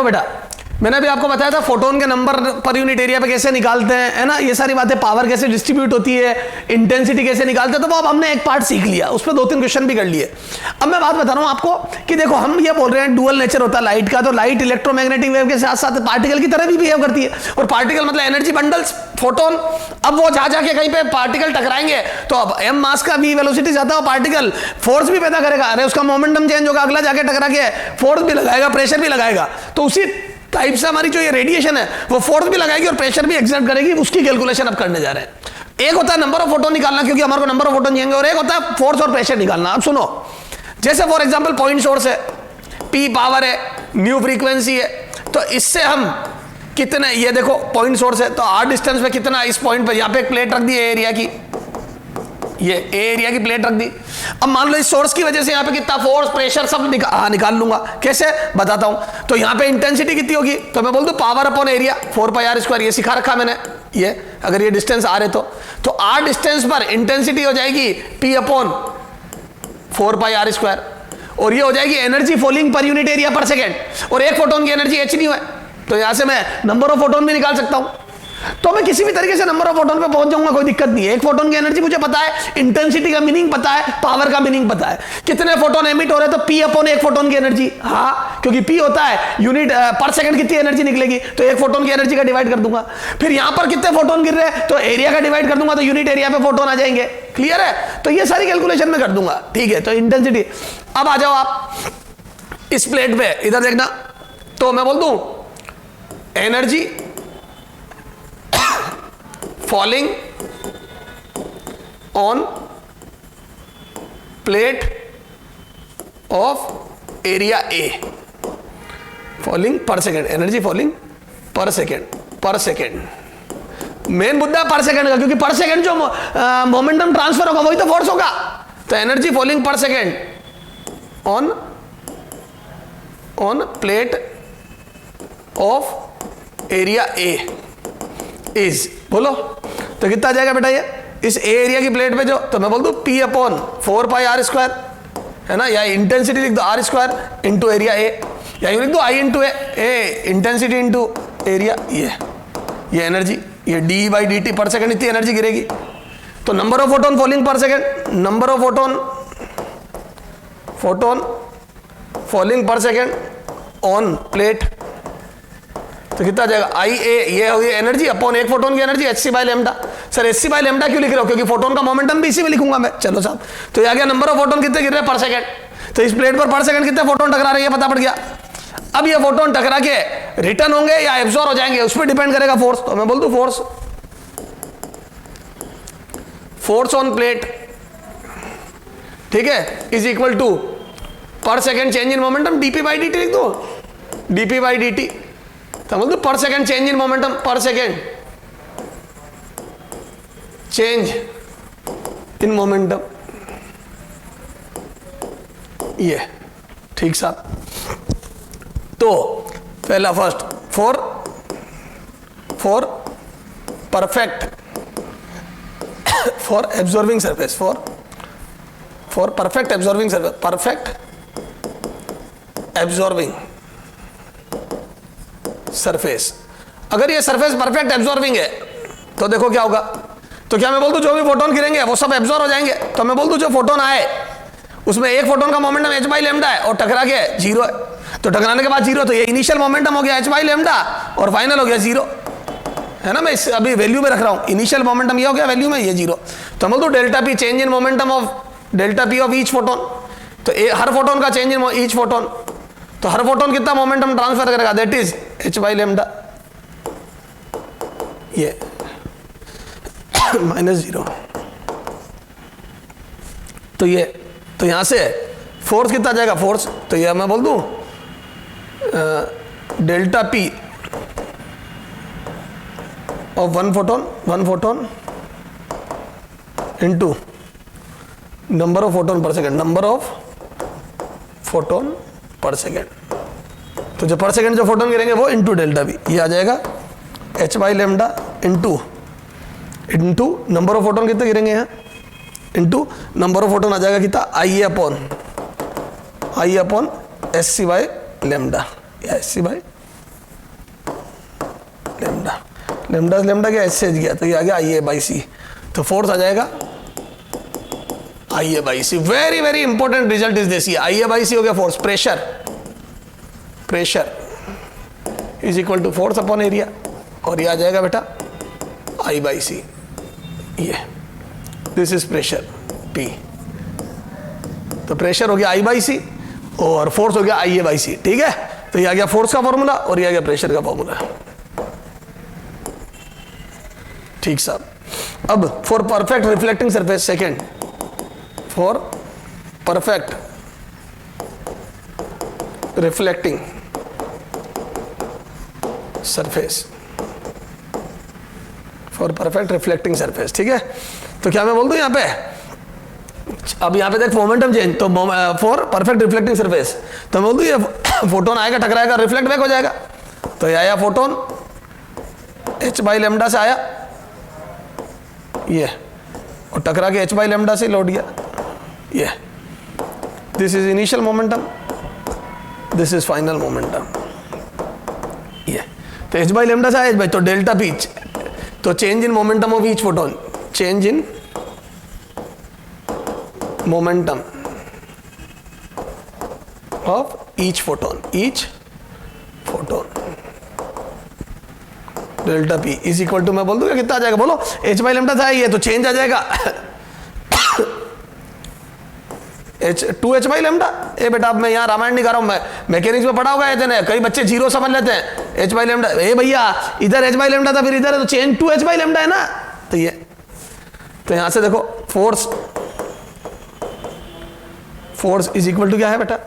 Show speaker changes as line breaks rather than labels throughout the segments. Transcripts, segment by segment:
बेटा मैंने अभी आपको बताया था फोटोन के नंबर पर यूनिट एरिया पे कैसे निकालते हैं, है ना, ये सारी बातें, पावर कैसे डिस्ट्रीब्यूट होती है, इंटेंसिटी कैसे निकालते हैं, तो वो अब हमने एक पार्ट सीख लिया, उस पर 2-3 क्वेश्चन भी कर लिए। अब मैं बात बता रहा हूं आपको कि देखो हम ये बोल रहे हैं डुअल नेचर होता है लाइट का, तो लाइट इलेक्ट्रोमैग्नेटिक वेव के साथ साथ पार्टिकल की तरह भी बिहेव करती है, और पार्टिकल मतलब एनर्जी बंडल्स फोटोन। अब वो जा जाके कहीं पे पार्टिकल टकराएंगे तो अब m मास का v वेलोसिटी जाता है, पार्टिकल फोर्स भी पैदा करेगा, अरे उसका मोमेंटम चेंज होगा, अगला जाके टकरा के फोर्स भी लगाएगा, प्रेशर भी लगाएगा, तो उसी टाइप से हमारी जो ये रेडिएशन है वो फोर्स भी लगाएगी और प्रेशर भी एक्सर्ट करेगी, उसकी कैलकुलेशन अब करने जा रहे हैं। एक होता है नंबर ऑफ फोटोन निकालना, क्योंकि हमारे को नंबर ऑफ फोटोन चाहिए, और एक होता है फोर्स और प्रेशर निकालना। अब सुनो, जैसे फॉर एग्जांपल पॉइंट सोर्स है, p पावर है, न्यू फ्रीक्वेंसी है, तो इससे हम कितने, ये देखो पॉइंट सोर्स है तो r डिस्टेंस पे कितना, इस पॉइंट पे यहाँ पे एक प्लेट रख दी एरिया की, ये एरिया की प्लेट रख दी। अब मान लो इस सोर्स की वजह से यहाँ पे कितना फोर्स प्रेशर सब निकाल लूंगा, कैसे बताता हूं। तो यहाँ पे इंटेंसिटी कितनी होगी, तो मैं बोल दूं पावर अपॉन एरिया 4πr², ये सिखा रखा मैंने, ये अगर ये डिस्टेंस आ रहे तो r डिस्टेंस पर इंटेंसिटी हो जाएगी p अपॉन 4πr², और ये हो जाएगी energy falling per unit area per second, और एक फोटोन की एनर्जी h नहीं है, तो यहां से मैं नंबर ऑफ फोटोन भी निकाल सकता हूं। तो मैं किसी भी तरीके से नंबर ऑफ फोटोन पे पहुंच जाऊंगा, कोई दिक्कत नहीं है। एक फोटोन की एनर्जी मुझे पता है, इंटेंसिटी का मीनिंग पता है, पावर का मीनिंग पता है, कितने फोटोन एमिट हो रहे हैं, तो p अपॉन एक फोटोन की एनर्जी, हाँ क्योंकि p होता है यूनिट पर सेकंड कितनी एनर्जी निकलेगी, तो एक फोटोन की एनर्जी का डिवाइड कर दूंगा। फिर यहां पर कितने फोटोन गिर रहे हैं, तो एरिया का डिवाइड कर दूंगा, तो यूनिट एरिया पे फोटोन आ जाएंगे। क्लियर है, तो ये सारी कैलकुलेशन में कर दूंगा, ठीक है। तो इंटेंसिटी, अब आ जाओ आप इस प्लेट पे, इधर देखना, तो मैं बोल दूं energy falling on plate of area A, falling per second, energy falling per second, main मुद्दा पर सेकंड का, क्योंकि पर सेकंड जो मोमेंटम ट्रांसफर होगा वही तो फोर्स होगा। तो एनर्जी फॉलिंग पर second on plate of area A is, बोलो तो कितना आ जाएगा बेटा ये इस एरिया की प्लेट पे जो, तो मैं बोल दूं p अपॉन 4πr², है ना, या इंटेंसिटी लिख दो r² इंटू एरिया A, या यूं लिख दो I into A, intensity into area, ये एनर्जी, ये d/dt पर सेकंड इतनी एनर्जी गिरेगी। तो नंबर ऑफ फोटोन फॉलिंग पर second, number of photon falling पर सेकंड ऑन प्लेट, तो कितना आ जाएगा IA, ये हो गई एनर्जी अपॉन एक फोटोन की एनर्जी hc/λ। सर hc/λ क्यों लिख रहे हो, क्योंकि फोटोन का मोमेंटम भी इसी में लिखूंगा मैं। चलो साहब, तो ये आ गया नंबर ऑफ फोटोन कितने गिर रहे हैं पर सेकंड, तो इस प्लेट पर सेकंड कितने फोटोन टकरा रहे हैं ये पता पड़ गया। अब ये फोटोन टकरा के रिटर्न होंगे या एब्जॉर्ब हो जाएंगे, उस पर डिपेंड करेगा फोर्स। तो मैं बोल दूं फोर्स ऑन प्लेट, ठीक है, इज इक्वल टू पर second change in momentum dp/dt लिख दो, dp/dt, तो बोल दो पर सेकंड चेंज इन मोमेंटम, पर सेकंड चेंज इन मोमेंटम, ये ठीक साहब। तो पहला first for perfect, for absorbing surface, for perfect absorbing surface, perfect absorbing surface. अगर ये सरफेस परफेक्ट एब्जॉर्बिंग है तो देखो क्या होगा, तो क्या मैं बोल दूं जो भी फोटोन गिरेंगे वो सब एब्जॉर्ब हो जाएंगे। तो मैं बोल दूं जो फोटोन आए उसमें एक फोटोन का मोमेंटम h/λ है और टकरा के 0 है, तो टकराने के बाद 0, तो ये इनिशियल मोमेंटम हो गया h/λ और फाइनल हो गया 0, है ना। मैं अभी वैल्यू में रख रहा हूं, इनिशियल मोमेंटम ये हो गया, वैल्यू में ये 0, तो बोल दूं ΔP change in momentum of ΔP of each photon, तो हर फोटोन का चेंज इन ईच फोटोन, तो हर फोटोन कितना मोमेंटम ट्रांसफर करेगा, दैट इज h/λ, ये -0। तो ये, तो यहां से फोर्स कितना जाएगा, फोर्स, तो ये मैं बोल दूं ΔP of one photon into number of photon पर सेकंड, नंबर ऑफ फोटोन पर सेकंड, तो जो पर सेकंड जो फोटोन गिरेंगे वो इंटू ΔP, ये आ जाएगा h/λ into number of photon कितने गिरेंगे यहाँ, इंटू नंबर ऑफ फोटोन आ जाएगा कितना I अपॉन SC/λ, या SC/λ। लेमडा से लेमडा गया, एच से एच गया, तो ये आ गया आई ए बाई सी। तो फोर्स आ जाएगा I A by C. Very very important result is this. I A by C हो गया force, pressure, pressure is equal to force upon area, और ये आ जाएगा बेटा आई बाई सी। ये दिस इज प्रेशर पी। तो प्रेशर हो गया आई बाई सी और फोर्स हो गया आई ए बाई सी। ठीक है, तो ये आ गया फोर्स का फॉर्मूला और ये आ गया प्रेशर का फॉर्मूला। ठीक साहब। अब for perfect reflecting surface, second, for perfect reflecting surface, for perfect reflecting surface. ठीक है, तो क्या मैं बोल दूं यहां पे, अब यहां पे देख मोमेंटम चेंज, तो फॉर परफेक्ट रिफ्लेक्टिंग सरफेस, तो मैं बोल दूं ये फोटोन आएगा, टकराएगा, रिफ्लेक्ट बैक हो जाएगा। तो ये आया फोटोन, h बाई लेमडा से आया ये, और टकरा के h बाई लेमडा से लौट गया ये। This is initial momentum, this is final momentum ये। तो h बाई लेमडा से आया h बाई, तो डेल्टा पी, तो change in momentum of each photon, change in momentum of each photon, each photon, delta P is equal to, मैं बोल दूंगा कितना आ जाएगा, बोलो h बाई लेमडा था ये, तो चेंज आ जाएगा टू एच बाई लेमडा। ए बेटा अब मैं यहाँ रामायण नहीं कर रहा हूँ, मैं मैकेनिक्स में पढ़ा होगा इतने, कई बच्चे जीरो समझ लेते हैं, h बाई लेमडा। ए भैया इधर h बाई लेमडा था, फिर इधर है, तो change to H by lambda है ना। तो ये, तो यहां से देखो force, force is equal to क्या है बेटा,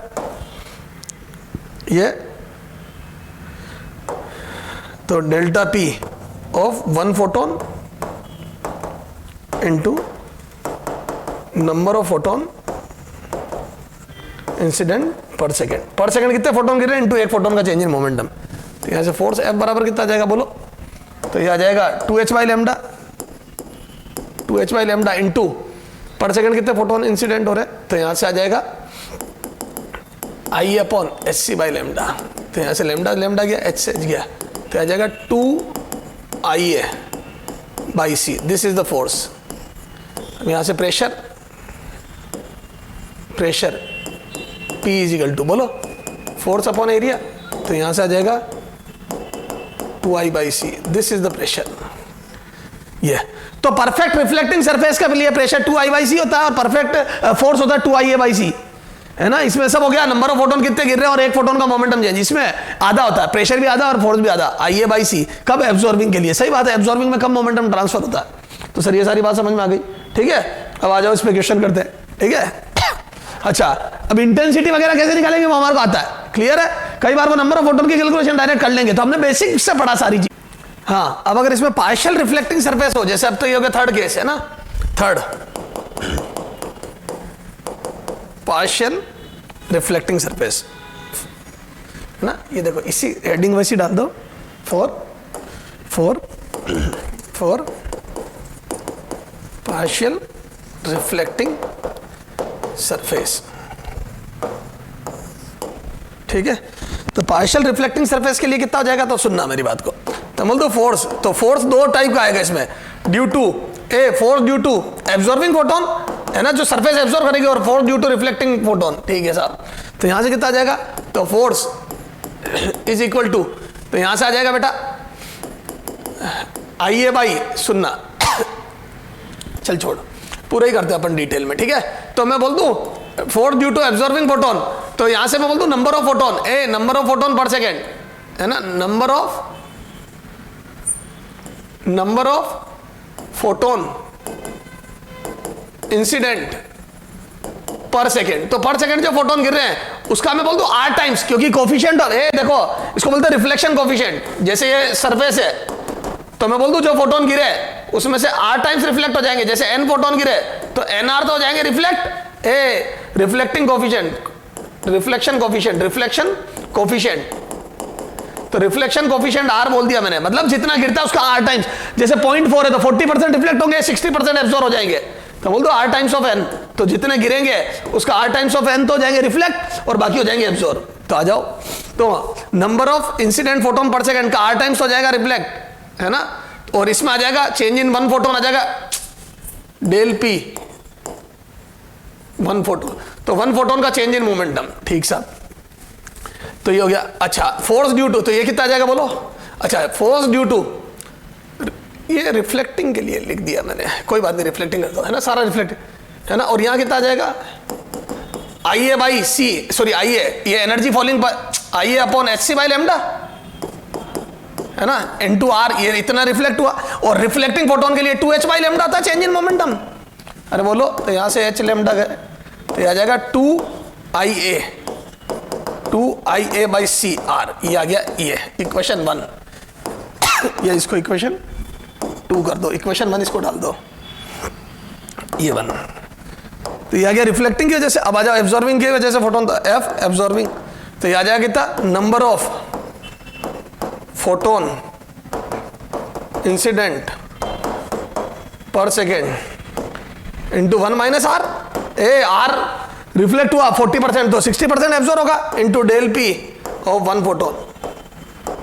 ये तो delta P of one photon into number of photon incident per second. Per second कितने फोटोन गिर रहे हैं इंटू एक फोटोन का चेंज इन मोमेंटम। तो यहां से फोर्स एफ बराबर कितना आ जाएगा बोलो, तो ये आ जाएगा two H by lambda, two H by lambda into per second कितने फोटोन इंसिडेंट हो रहे हैं, तो यहां से आ जाएगा I upon H C by lambda. तो यहां से लेमडा लेमडा गया, एच से एच गया, तो आ जाएगा two I A by C. This is the force. अब यहां से pressure, pressure P is equal to, बोलो फोर्स अपॉन एरिया, तो यहां से आ जाएगा two I by C. This is the pressure. ये तो परफेक्ट रिफ्लेक्टिंग सरफेस का लिए pressure two I by C होता है और परफेक्ट फोर्स होता है टू आई ए बाई सी, है ना। इसमें सब हो गया, नंबर ऑफ फोटोन कितने गिर रहे हैं और एक फोटोन का मोमेंटम चेंज, इसमें आधा होता है, प्रेशर भी आधा और फोर्स भी आधा, आई ए बाई सी। कब, एब्जॉर्बिंग के लिए। सही बात है, एब्जॉर्बिंग में कम मोमेंटम ट्रांसफर होता है। तो सर ये सारी बात समझ में आ गई, ठीक है। अब आ जाओ इस पे क्वेश्चन करते हैं, ठीक है। अच्छा, अब इंटेंसिटी वगैरह कैसे निकालेंगे वो हमारे को आता है, क्लियर है। कई बार वो नंबर ऑफ फोटोन की कैलकुलेशन डायरेक्ट कर लेंगे, तो हमने बेसिक से पढ़ा सारी चीज। हाँ, अब अगर इसमें पार्शियल रिफ्लेक्टिंग सरफेस हो, जैसे अब तो ये हो गया थर्ड केस है ना, थर्ड पार्शियल रिफ्लेक्टिंग सरफेस ना। ये देखो इसी हेडिंग वैसी डाल दो, फॉर पार्शियल रिफ्लेक्टिंग सरफेस, ठीक है। तो पार्शियल रिफ्लेक्टिंग सरफेस के लिए कितना हो जाएगा, तो सुनना मेरी बात को। तो बोल दो फोर्स, तो फोर्स दो टाइप का आएगा इसमें, due to a force due to absorbing photon, है ना, जो सरफेस एब्जॉर्ब करेगी, और force due to reflecting photon, ठीक है साहब। तो यहां से कितना आ जाएगा, तो फोर्स इज इक्वल टू, तो यहां से आ जाएगा बेटा आई ए बाई, सुनना चल छोड़, पूरा ही करते हैं अपन डिटेल में, ठीक है। तो मैं बोल दूं force due to absorbing photon, तो यहां से मैं बोल दूं number of photon, a number of photon per second, है ना, number of photon incident per second. तो पर सेकेंड जो फोटोन गिर रहे हैं उसका मैं बोल दूं आर टाइम्स, क्योंकि कोफिशिएंट, और ए देखो इसको बोलते हैं रिफ्लेक्शन कोफिशिएंट। जैसे ये सरफेस है, तो मैं बोल दूं जो फोटोन गिरे उसमें से आर टाइम्स रिफ्लेक्ट हो जाएंगे। जैसे एन फोटोन गिरे तो एन आर तो हो जाएंगे रिफ्लेक्ट, ए रिफ्लेक्टिंग कोफिशिएंट, रिफ्लेक्शन कोफिशिएंट, तो रिफ्लेक्शन कोफिशिएंट आर बोल दिया मैंने, मतलब जितना गिरता है उसका आर टाइम्स। जैसे 0.4 है तो 40% रिफ्लेक्ट होंगे, 60% एब्जॉर्ब हो जाएंगे, तो बोल दो आर टाइम्स ऑफ एन। तो जितने गिरेंगे उसका आर टाइम्स ऑफ एन तो हो जाएंगे रिफ्लेक्ट और बाकी हो जाएंगे एब्जॉर्ब। तो आ जाओ, तो नंबर ऑफ इंसिडेंट फोटोन पर सेकंड का आर टाइम्स हो जाएगा रिफ्लेक्ट, है ना, और इसमें आ जाएगा चेंज इन वन फोटोन आ जाएगा डेल पी वन फोटोन, तो वन फोटोन का चेंज इन मोमेंटम। ठीक साहब, तो ये हो गया। अच्छा फोर्स ड्यू टू, तो ये कितना आ जाएगा बोलो। अच्छा फोर्स ड्यू टू, ये रिफ्लेक्टिंग के लिए लिख दिया मैंने, कोई बात नहीं, रिफ्लेक्टिंग कर दो, है ना, सारा रिफ्लेक्ट है ना। और यहां कितना आ जाएगा I A by C, sorry I ए, ये energy falling per I A upon H C by lambda, है ना, इनटू आर, ये इतना रिफ्लेक्ट हुआ। और रिफ्लेक्टिंग फोटोन के लिए 2h बाई लेमडा था चेंज इन मोमेंटम। अरे बोलो, तो यहां से h लेमडा गए, तो ये आ जाएगा 2IA बाई सी आर, ये आ गया ये इक्वेशन 1। ये इसको इक्वेशन 2 कर दो, इक्वेशन 1 इसको डाल दो, ये 1। तो ये आ गया रिफ्लेक्टिंग की वजह से। अब आ जाओ एब्जॉर्बिंग की वजह से फोटोन, तो एफ एब्जॉर्बिंग, तो ये आ जाएगा कितना, number of photon incident per second into 1 minus R. A R reflect हुआ 40%, तो 60% एब्जॉर्ब होगा into del P of one photon,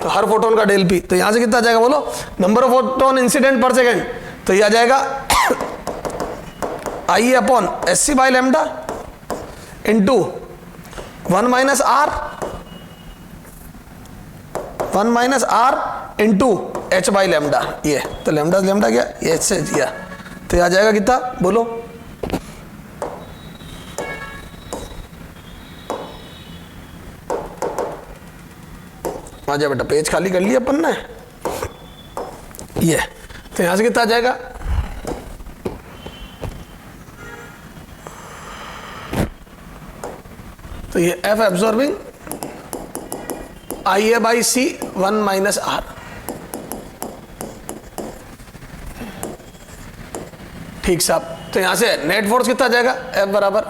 तो हर फोटोन का डेल पी। तो यहां से कितना आ जाएगा बोलो, number of photon incident per second, तो ये आ जाएगा I upon S C by lambda into 1 minus R, 1 minus R into H by lambda, ये तो लेमडा लेमडा गया, ये एच से गया, तो ये आ जाएगा कितना बोलो, आ जाए बेटा, पेज खाली कर लिया अपन ने, ये तो यहां से कितना आ जाएगा, तो ये F absorbing I A by C 1 minus R. ठीक साहब, तो यहां से नेट फोर्स कितना आ जाएगा, एफ बराबर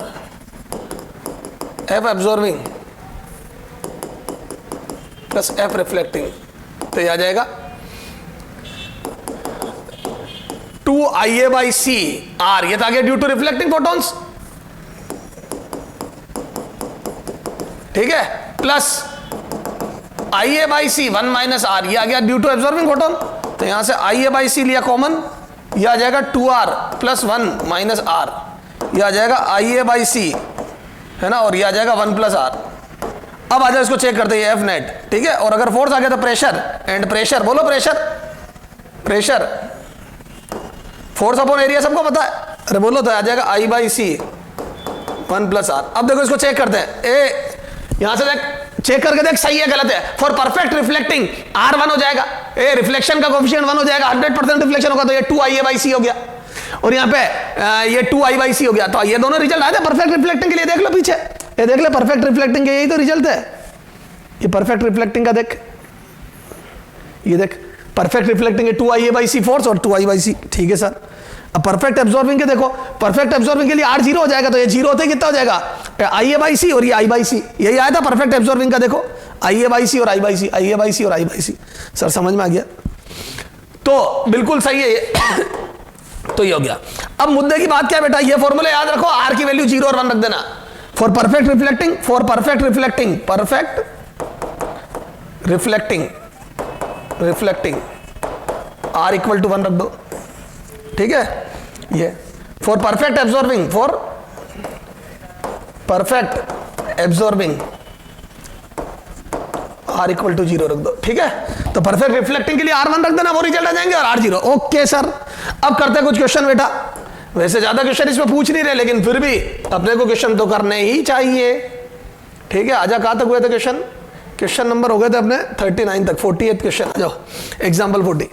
F absorbing plus F reflecting, तो ये आ जाएगा 2IA बाई सी आर, ये था गया ड्यू टू रिफ्लेक्टिंग फोटॉन्स, ठीक है, plus IA by C 1 minus R, ये आ गया ड्यू टू एब्जॉर्बिंग फोटोन। तो यहां से IA बाई सी लिया कॉमन, ये आ जाएगा 2R प्लस 1 माइनस आर, ये आ जाएगा IA बाई सी, है ना, और ये आ जाएगा 1 प्लस आर। अब आ जाओ इसको चेक करते हैं, एफ नेट, ठीक है। और अगर फोर्स आ गया तो प्रेशर एंड प्रेशर, बोलो pressure, pressure force upon area सबको पता है, अरे बोलो, तो आ जाएगा I by C 1 plus R. अब देखो इसको चेक करते हैं, ए यहां से देख, चेक करके देख सही है गलत है। फॉर परफेक्ट रिफ्लेक्टिंग R 1 हो जाएगा, ए रिफ्लेक्शन का कोफिशिएंट 1 हो जाएगा, 100% रिफ्लेक्शन होगा, तो ये 2IA बाई सी हो गया, और यहाँ पे ये 2I बाई सी हो गया। तो ये दोनों रिजल्ट आए थे परफेक्ट रिफ्लेक्टिंग के लिए, देख लो पीछे, ये देख ले, परफेक्ट रिफ्लेक्टिंग के यही तो रिजल्ट है, ये परफेक्ट रिफ्लेक्टिंग का देख, ये देख परफेक्ट रिफ्लेक्टिंग है 2IA बाई सी फोर्स और 2I बाई सी, ठीक है सर। अब परफेक्ट एब्जॉर्बिंग के देखो, परफेक्ट एब्जॉर्बिंग के लिए R 0 हो जाएगा, तो ये 0 होते कितना हो जाएगा, IA बाई सी और ये I बाई सी, यही आया था परफेक्ट एब्जॉर्बिंग का, देखो IA बाई सी और I by C, IA by C और I बाई सी, सर समझ में आ गया, तो बिल्कुल सही है ये। तो ये हो गया। अब मुद्दे की बात क्या है बेटा, ये फॉर्मूला याद रखो, R की वैल्यू 0 और 1 रख देना, for perfect reflecting, for perfect reflecting, perfect reflecting, reflecting R equal to 1 रख दो, ठीक है। ये for perfect absorbing, for perfect absorbing R equal to 0 रख दो, ठीक है। तो परफेक्ट रिफ्लेक्टिंग के लिए R 1 रख देना, वो रिजल्ट आ जाएंगे, और R 0, ओके सर। अब करते हैं कुछ क्वेश्चन बेटा, वैसे ज्यादा क्वेश्चन इसमें पूछ नहीं रहे, लेकिन फिर भी अपने को क्वेश्चन तो करने ही चाहिए, ठीक है। आजा कहां तक हुए थे क्वेश्चन, क्वेश्चन नंबर हो गए थे अपने 39 तक, 48 क्वेश्चन, आ जाओ एग्जाम्पल 40,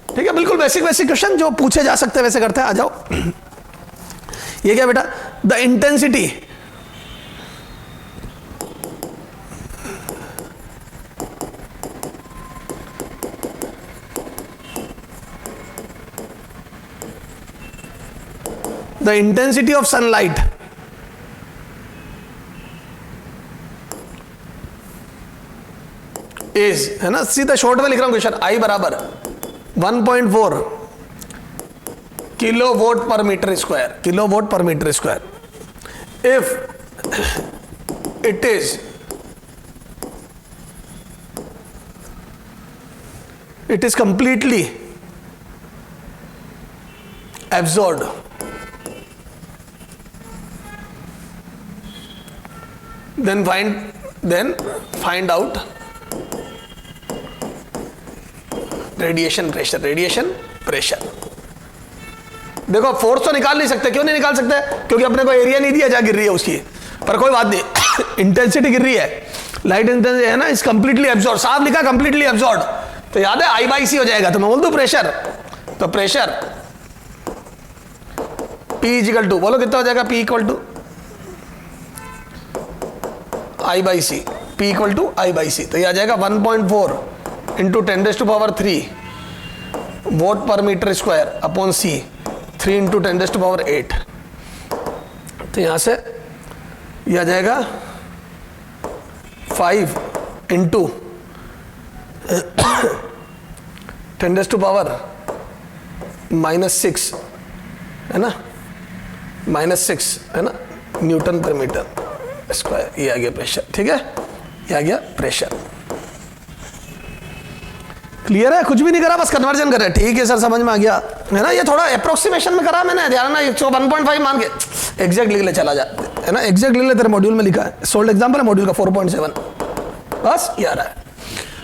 ठीक है, बिल्कुल बेसिक बेसिक क्वेश्चन जो पूछे जा सकते हैं वैसे करते हैं, आ जाओ। ये क्या बेटा, the intensity the intensity of sunlight is, है ना, सीधा शॉर्ट में लिख रहा हूं क्वेश्चन, I बराबर 1.4 kilo watt per metre square, kilo watt per metre square, if it is it is completely absorbed, then find out radiation pressure. देखो force तो निकाल नहीं सकते, क्यों नहीं निकाल सकते? क्योंकि अपने को एरिया नहीं दिया जहां गिर रही है उसकी, पर कोई बात नहीं इंटेंसिटी गिर रही है, लाइट इंटेंसिटी है ना, इज कंप्लीटली एब्जॉर्ब, साफ लिखा कंप्लीटली एब्जॉर्ब, तो याद है I by C हो जाएगा। तो मैं बोल दूं प्रेशर, तो प्रेशर P इक्वल टू, बोलो कितना हो जाएगा? P equal to I by C, P equal to I by C, तो ये आ जाएगा 1.4 into 10⁻³ watt per metre square upon C, 3 into 10⁸। तो यहां से ये आ जाएगा 5 इंटू 10⁻⁻6 है ना, -6 है ना न्यूटन पर मीटर स्क्वायर। ये आ गया प्रेशर, ठीक है, ये आ गया प्रेशर। क्लियर है? कुछ भी नहीं करा, बस कन्वर्जन कर रहे हैं। ठीक है सर, समझ में आ गया है ना। ये थोड़ा अप्रोक्सीमेशन में करा मैंने, ध्यान ना 1.5 मान के एग्जैक्ट लिख ले, चला जा है ना, एग्जैक्ट लिख ले, तेरे मॉड्यूल में लिखा है, सोल्ड एग्जांपल है मॉड्यूल का 4.7, बस ये आ रहा है।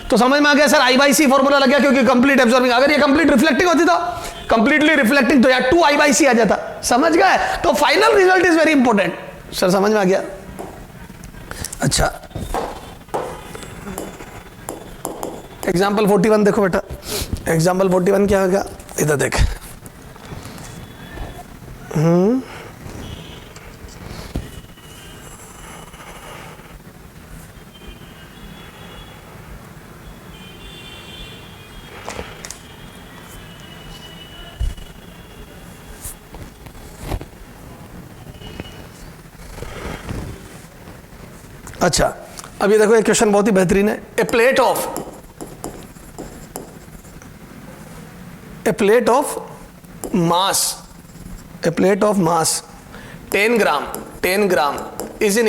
तो समझ में आ गया sir, I by C formula लग गया, क्योंकि कंप्लीट एब्जॉर्बिंग, अगर ये कंप्लीट रिफ्लेक्टिंग होती तो कंप्लीटली रिफ्लेक्टिंग तो यार 2 I by C आ जाता। समझ गए? तो final result is very important. Sir समझ में आ गया? अच्छा, एग्जाम्पल 41 देखो बेटा, एग्जाम्पल 41 क्या होगा, इधर देख। अच्छा, अब ये देखो, एक क्वेश्चन बहुत ही बेहतरीन है। A plate of mass 10 gram is in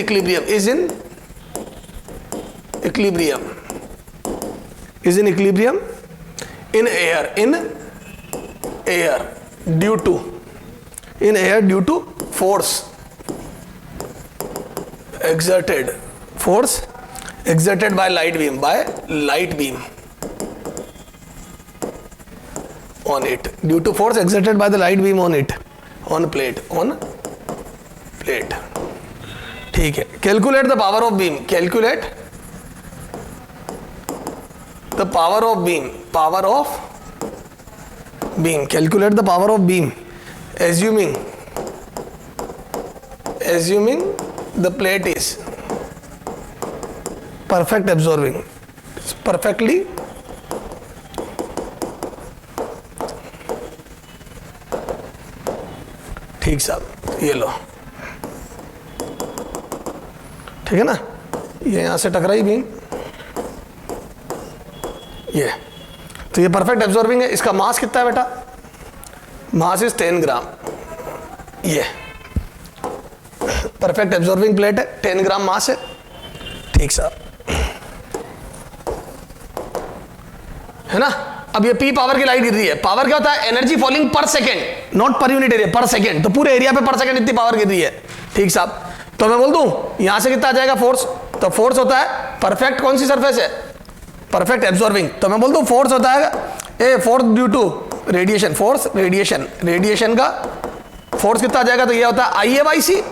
equilibrium in air due to force exerted by light beam on it, due to force exerted by the light beam on plate. ठीक है, calculate the power of beam, calculate the power of beam, calculate the power of beam, assuming the plate is perfect absorbing, perfectly ठीक साहब, ये लो, ठीक है ना, ये यहां से टकराई बीम, ये तो ये परफेक्ट एब्जॉर्बिंग है। इसका मास कितना है बेटा? मास इज 10 ग्राम। ये परफेक्ट एब्जॉर्बिंग प्लेट है, 10 ग्राम मास है, ठीक साहब, है ना। अब ये P पावर की लाइट गिर रही है, पावर क्या होता है? Energy falling per second, not पर यूनिट एरिया, पर सेकेंड, तो पूरे एरिया पे पर सेकेंड इतनी पावर गिर रही है, ठीक साहब। तो मैं बोल दूं यहां से कितना आ जाएगा फोर्स? तो फोर्स होता है परफेक्ट, कौन सी सरफेस है? परफेक्ट एब्जॉर्बिंग, तो मैं बोल दूं फोर्स होता है force due to radiation, radiation का फोर्स कितना आ जाएगा? तो ये होता है IA by C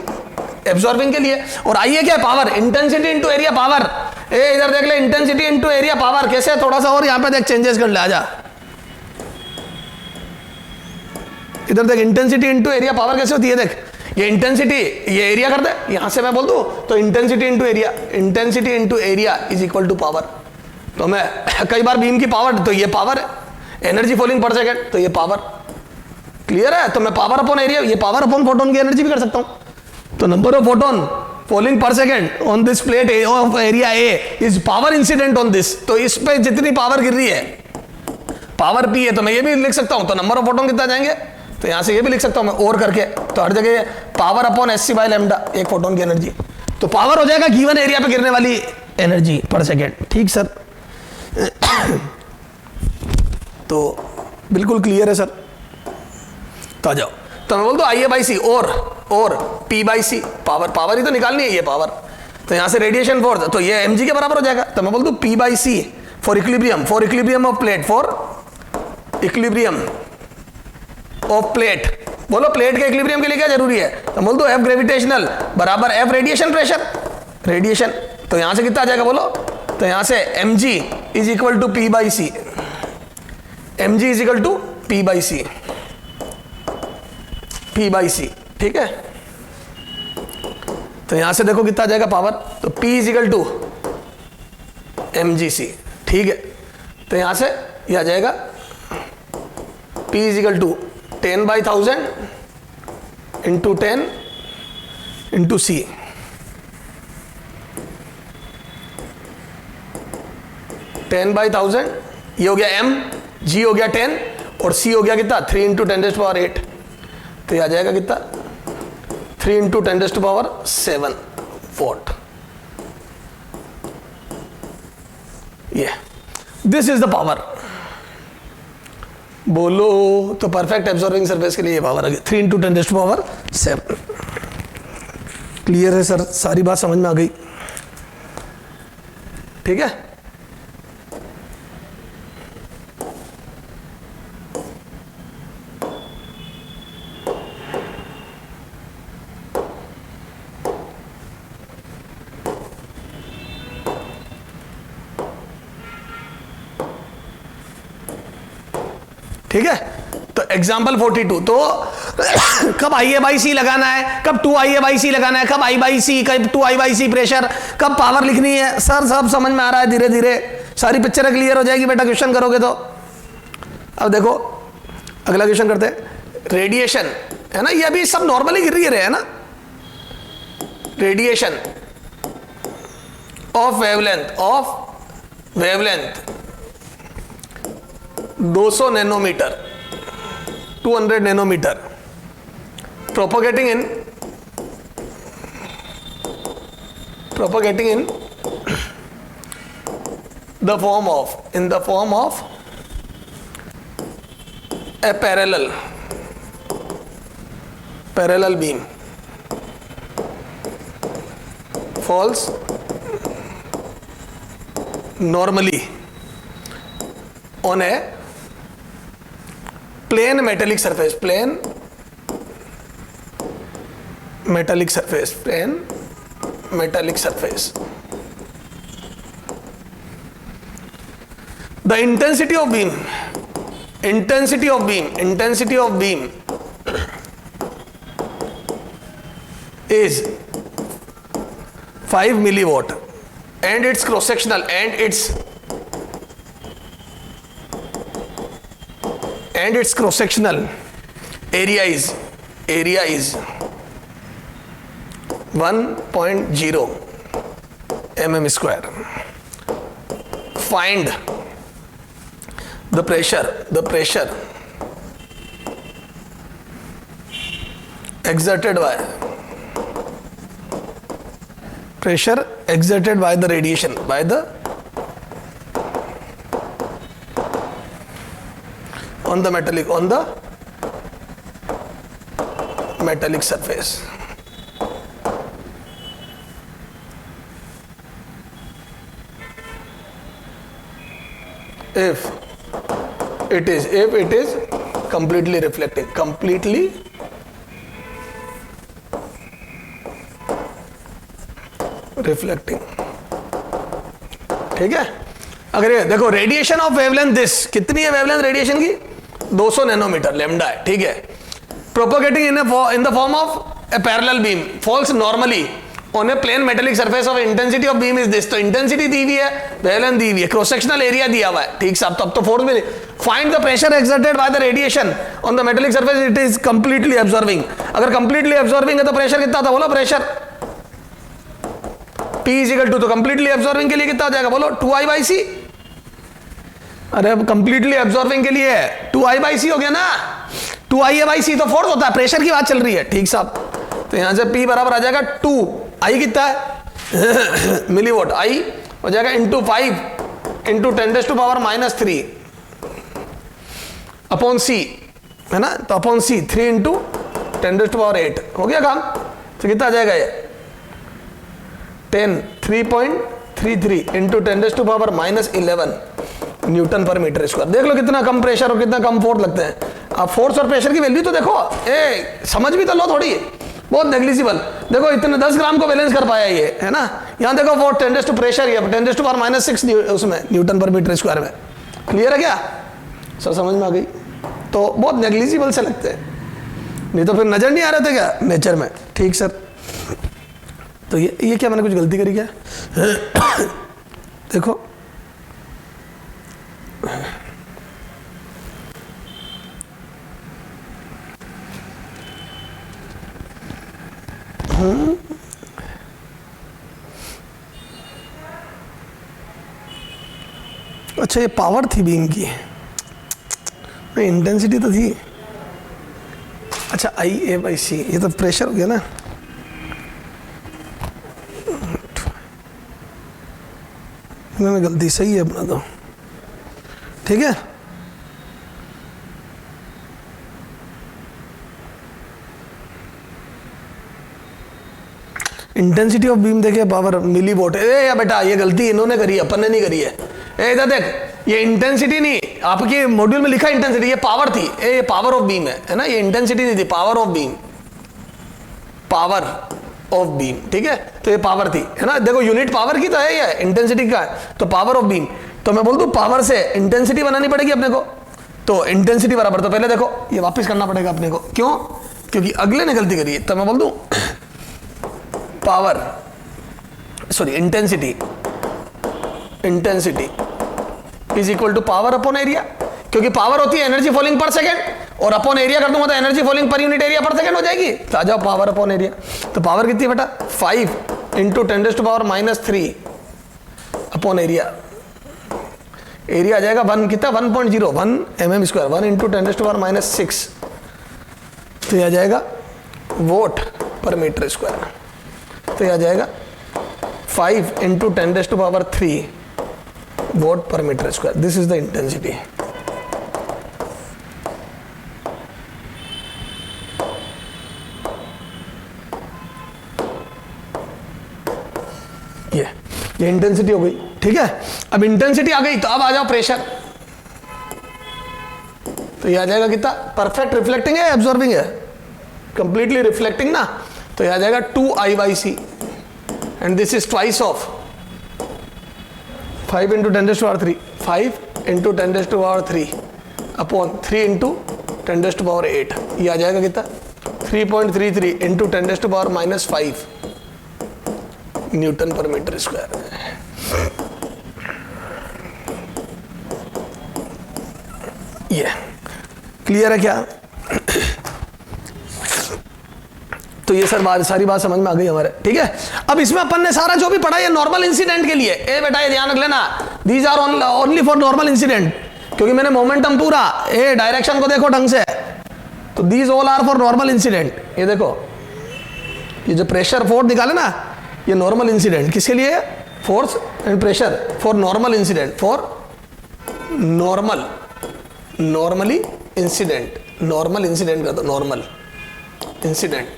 एब्जॉर्बिंग के लिए, और IA क्या है? Power, intensity into area power. इधर देख ले, इंटेंसिटी इंटू एरिया पावर कैसे, थोड़ा सा और यहां पे देख, चेंजेस कर ले, आजा इधर देख, इंटेंसिटी इंटू एरिया पावर कैसे होती है, देख, ये इंटेंसिटी, ये एरिया कर दे, यहां से मैं बोल दूं तो intensity into area is equal to power. तो मैं कई बार बीम की पावर, तो ये पावर है, एनर्जी फॉलिंग पर सेकेंड, तो ये पावर, क्लियर है। तो मैं पावर अपॉन एरिया, ये पावर अपॉन फोटोन की एनर्जी भी कर सकता हूं। तो number of photon falling per second on this plate of area A is power incident on this, तो इस पे जितनी पावर गिर रही है, पावर P है, तो मैं ये भी लिख सकता हूं। तो नंबर ऑफ फोटोन कितना जाएंगे? तो यहां से ये भी लिख सकता हूं मैं और करके, तो हर जगह power upon SC by lambda, एक फोटोन की एनर्जी, तो पावर हो जाएगा गिवन एरिया पे गिरने वाली एनर्जी पर सेकेंड, ठीक सर। तो बिल्कुल क्लियर है सर। तो आ जाओ, तो मैं बोल दो आई ए बाई सी और पी बाई सी, पावर ही तो निकालनी है ये पावर, तो यहां से रेडिएशन फोर्स, तो ये mg के बराबर हो जाएगा। तो मैं बोल दूं P by C for equilibrium of plate, for equilibrium of plate. बोलो प्लेट के इक्विलिब्रियम के लिए क्या जरूरी है, तो बोल दो F ग्रेविटेशनल बराबर F रेडिएशन प्रेशर, रेडिएशन। तो यहां से कितना आ जाएगा बोलो, तो यहां से mg is equal to P by C, mg is equal to P by C, P by C, ठीक है। तो यहां से देखो कितना आ जाएगा पावर, तो P is equal to mgc, ठीक है। तो यहां से ये आ जाएगा P is equal to 10/1000 into 10 into C, ten by 1000, ये हो गया m, g हो गया 10 और c हो गया कितना 3 इंटू 10⁸। तो ये आ जाएगा कितना 3 इंटू 10⁷ वॉट। ये दिस इज द पावर। बोलो तो परफेक्ट एब्जॉर्बिंग सरफेस के लिए ये पावर आ गई 3 इंटू 10⁷। क्लियर है सर, सारी बात समझ में आ गई, ठीक है। ठीक है, तो एग्जाम्पल 42, तो कब आई ए बाई सी लगाना है, कब 2 आई ए बाई सी लगाना है, कब आई बाई सी, कब 2 आई बाई सी प्रेशर, कब पावर लिखनी है, सर सब समझ में आ रहा है, धीरे धीरे सारी पिक्चर क्लियर हो जाएगी बेटा क्वेश्चन करोगे तो। अब देखो अगला क्वेश्चन करते हैं, रेडिएशन है ना, ये अभी सब नॉर्मली गिर रही है ना, radiation of wavelength 200 nanometre, 200 nanometre, propagating in the form of a parallel beam falls normally on a plain metallic surface, the intensity of beam is 5 milliwatt and its cross sectional area is 1.0 mm square. Find the pressure exerted by the radiation on the metallic surface. If it is completely reflecting, ठीक है। अगर ये देखो radiation of wavelength, this कितनी है wavelength radiation की, 200 nanometre lambda है, ठीक है। Propagating in the form of a parallel beam falls normally on a plane metallic surface of intensity of beam is this. तो इंटेंसिटी दी हुई है, वेवलेंथ दी हुई है, क्रॉस सेक्शनल एरिया दिया हुआ है, ठीक साहब। तब तो फोर्स भी, find the pressure exerted by the radiation on the metallic surface, it is completely absorbing. अगर कंप्लीटली एब्जॉर्बिंग है तो प्रेशर कितना था बोलो, pressure P is equal to, तो कंप्लीटली एब्जॉर्बिंग के लिए कितना हो जाएगा बोलो, 2I बाई सी। अरे अब कंप्लीटली एब्जॉर्बिंग के लिए 2I बाई सी हो गया ना, 2I बाई सी तो फोर्स होता है, प्रेशर की बात चल रही है, ठीक साहब। तो यहां से P बराबर आ जाएगा 2, I कितना है मिलीवॉट, I हो जाएगा इंटू 5 इंटू 10⁻³ अपॉन सी, है ना, तो अपॉन सी 3 इंटू 10⁸ हो गया काम। तो कितना आ जाएगा ये 3.33 इंटू 10⁻⁻11 न्यूटन पर मीटर स्क्वायर। देख लो कितना कम प्रेशर और कितना कम फोर्स लगते हैं। आप फोर्स और प्रेशर की वैल्यू तो देखो, समझ भी तो लो थोड़ी, बहुत नेग्लिजिबल। देखो इतने 10 ग्राम को बैलेंस कर पाया ये, है ना। यहाँ देखो वो 10 प्रेशर, ये 10⁻⁻6 उसमें न्यूटन पर मीटर स्क्वायर में। क्लियर है क्या सब, समझ में आ गई। तो बहुत नेग्लिजिबल से लगते हैं, नहीं तो फिर नजर नहीं आ रहे थे क्या नेचर में। ठीक सर, तो ये क्या मैंने कुछ गलती करी क्या? देखो अच्छा ये पावर थी बीम की, इंटेंसिटी तो थी। अच्छा I/A/C, ये तो प्रेशर हो गया ना। मैंने गलती, सही है अपना तो, ठीक है। इंटेंसिटी ऑफ बीम देखे, पावर मिली वोट। ए या बेटा ये गलती इन्होंने करी है, अपन ने नहीं करी है। ए इधर देख, ये इंटेंसिटी नहीं, आपके मॉड्यूल में लिखा इंटेंसिटी, ये पावर थी। ये पावर ऑफ बीम है ना, ये इंटेंसिटी नहीं थी, power of beam, power of beam, ठीक है। तो ये पावर थी, है ना। देखो यूनिट पावर की तो है, ये इंटेंसिटी का है, तो पावर ऑफ बीम। तो मैं बोल दूं पावर से इंटेंसिटी बनानी पड़ेगी अपने को, तो इंटेंसिटी बराबर, तो पहले देखो ये वापस करना पड़ेगा अपने को। क्यों? क्योंकि अगले ने गलती करी है। तो मैं बोल दूं power, sorry intensity, intensity is equal to power upon area, क्योंकि पावर होती है एनर्जी फॉलिंग पर सेकेंड, और अपॉन एरिया कर दूंगा तो energy falling per unit area per second हो जाएगी। तो आ जाओ पावर अपॉन एरिया। तो पावर कितनी बेटा 5 इंटू 10⁻³ अपॉन एरिया। एरिया आ जाएगा 1 कितना 1.01 mm², 1 इंटू 10⁻⁻6, तो यह आ जाएगा वोट पर मीटर स्क्वायर। तो यह आ जाएगा 5 into 10⁻³ watt per metre square. This is the intensity. ये इंटेंसिटी हो गई, ठीक है। अब इंटेंसिटी आ गई तो अब आ जाओ प्रेशर। तो ये आ जाएगा कितना, परफेक्ट रिफ्लेक्टिंग है, एब्जॉर्बिंग है, कंप्लीटली रिफ्लेक्टिंग ना। तो ये आ जाएगा 2I/C, and this is twice of 5 into 10⁻³ 5 into 10⁻³ upon 3 into 10⁸ ये आ जाएगा कितना 3.33 इंटू 10⁻⁻5 न्यूटन पर मीटर स्क्वायर। ये क्लियर है क्या? तो ये सर सारी बात समझ में आ गई हमारे, ठीक है। अब इसमें अपन ने सारा जो भी पढ़ा ये नॉर्मल इंसिडेंट के लिए। ए बेटा ये ध्यान रख लेना, these are only for normal incident, क्योंकि मैंने मोमेंटम पूरा डायरेक्शन को देखो ढंग से, तो these all are for normal incident. ये देखो ये जो प्रेशर फोर्स निकाले ना, ये नॉर्मल इंसिडेंट किसके लिए? Force and pressure for normal incident, for normal, normally incident, normal incident का तो नॉर्मल इंसिडेंट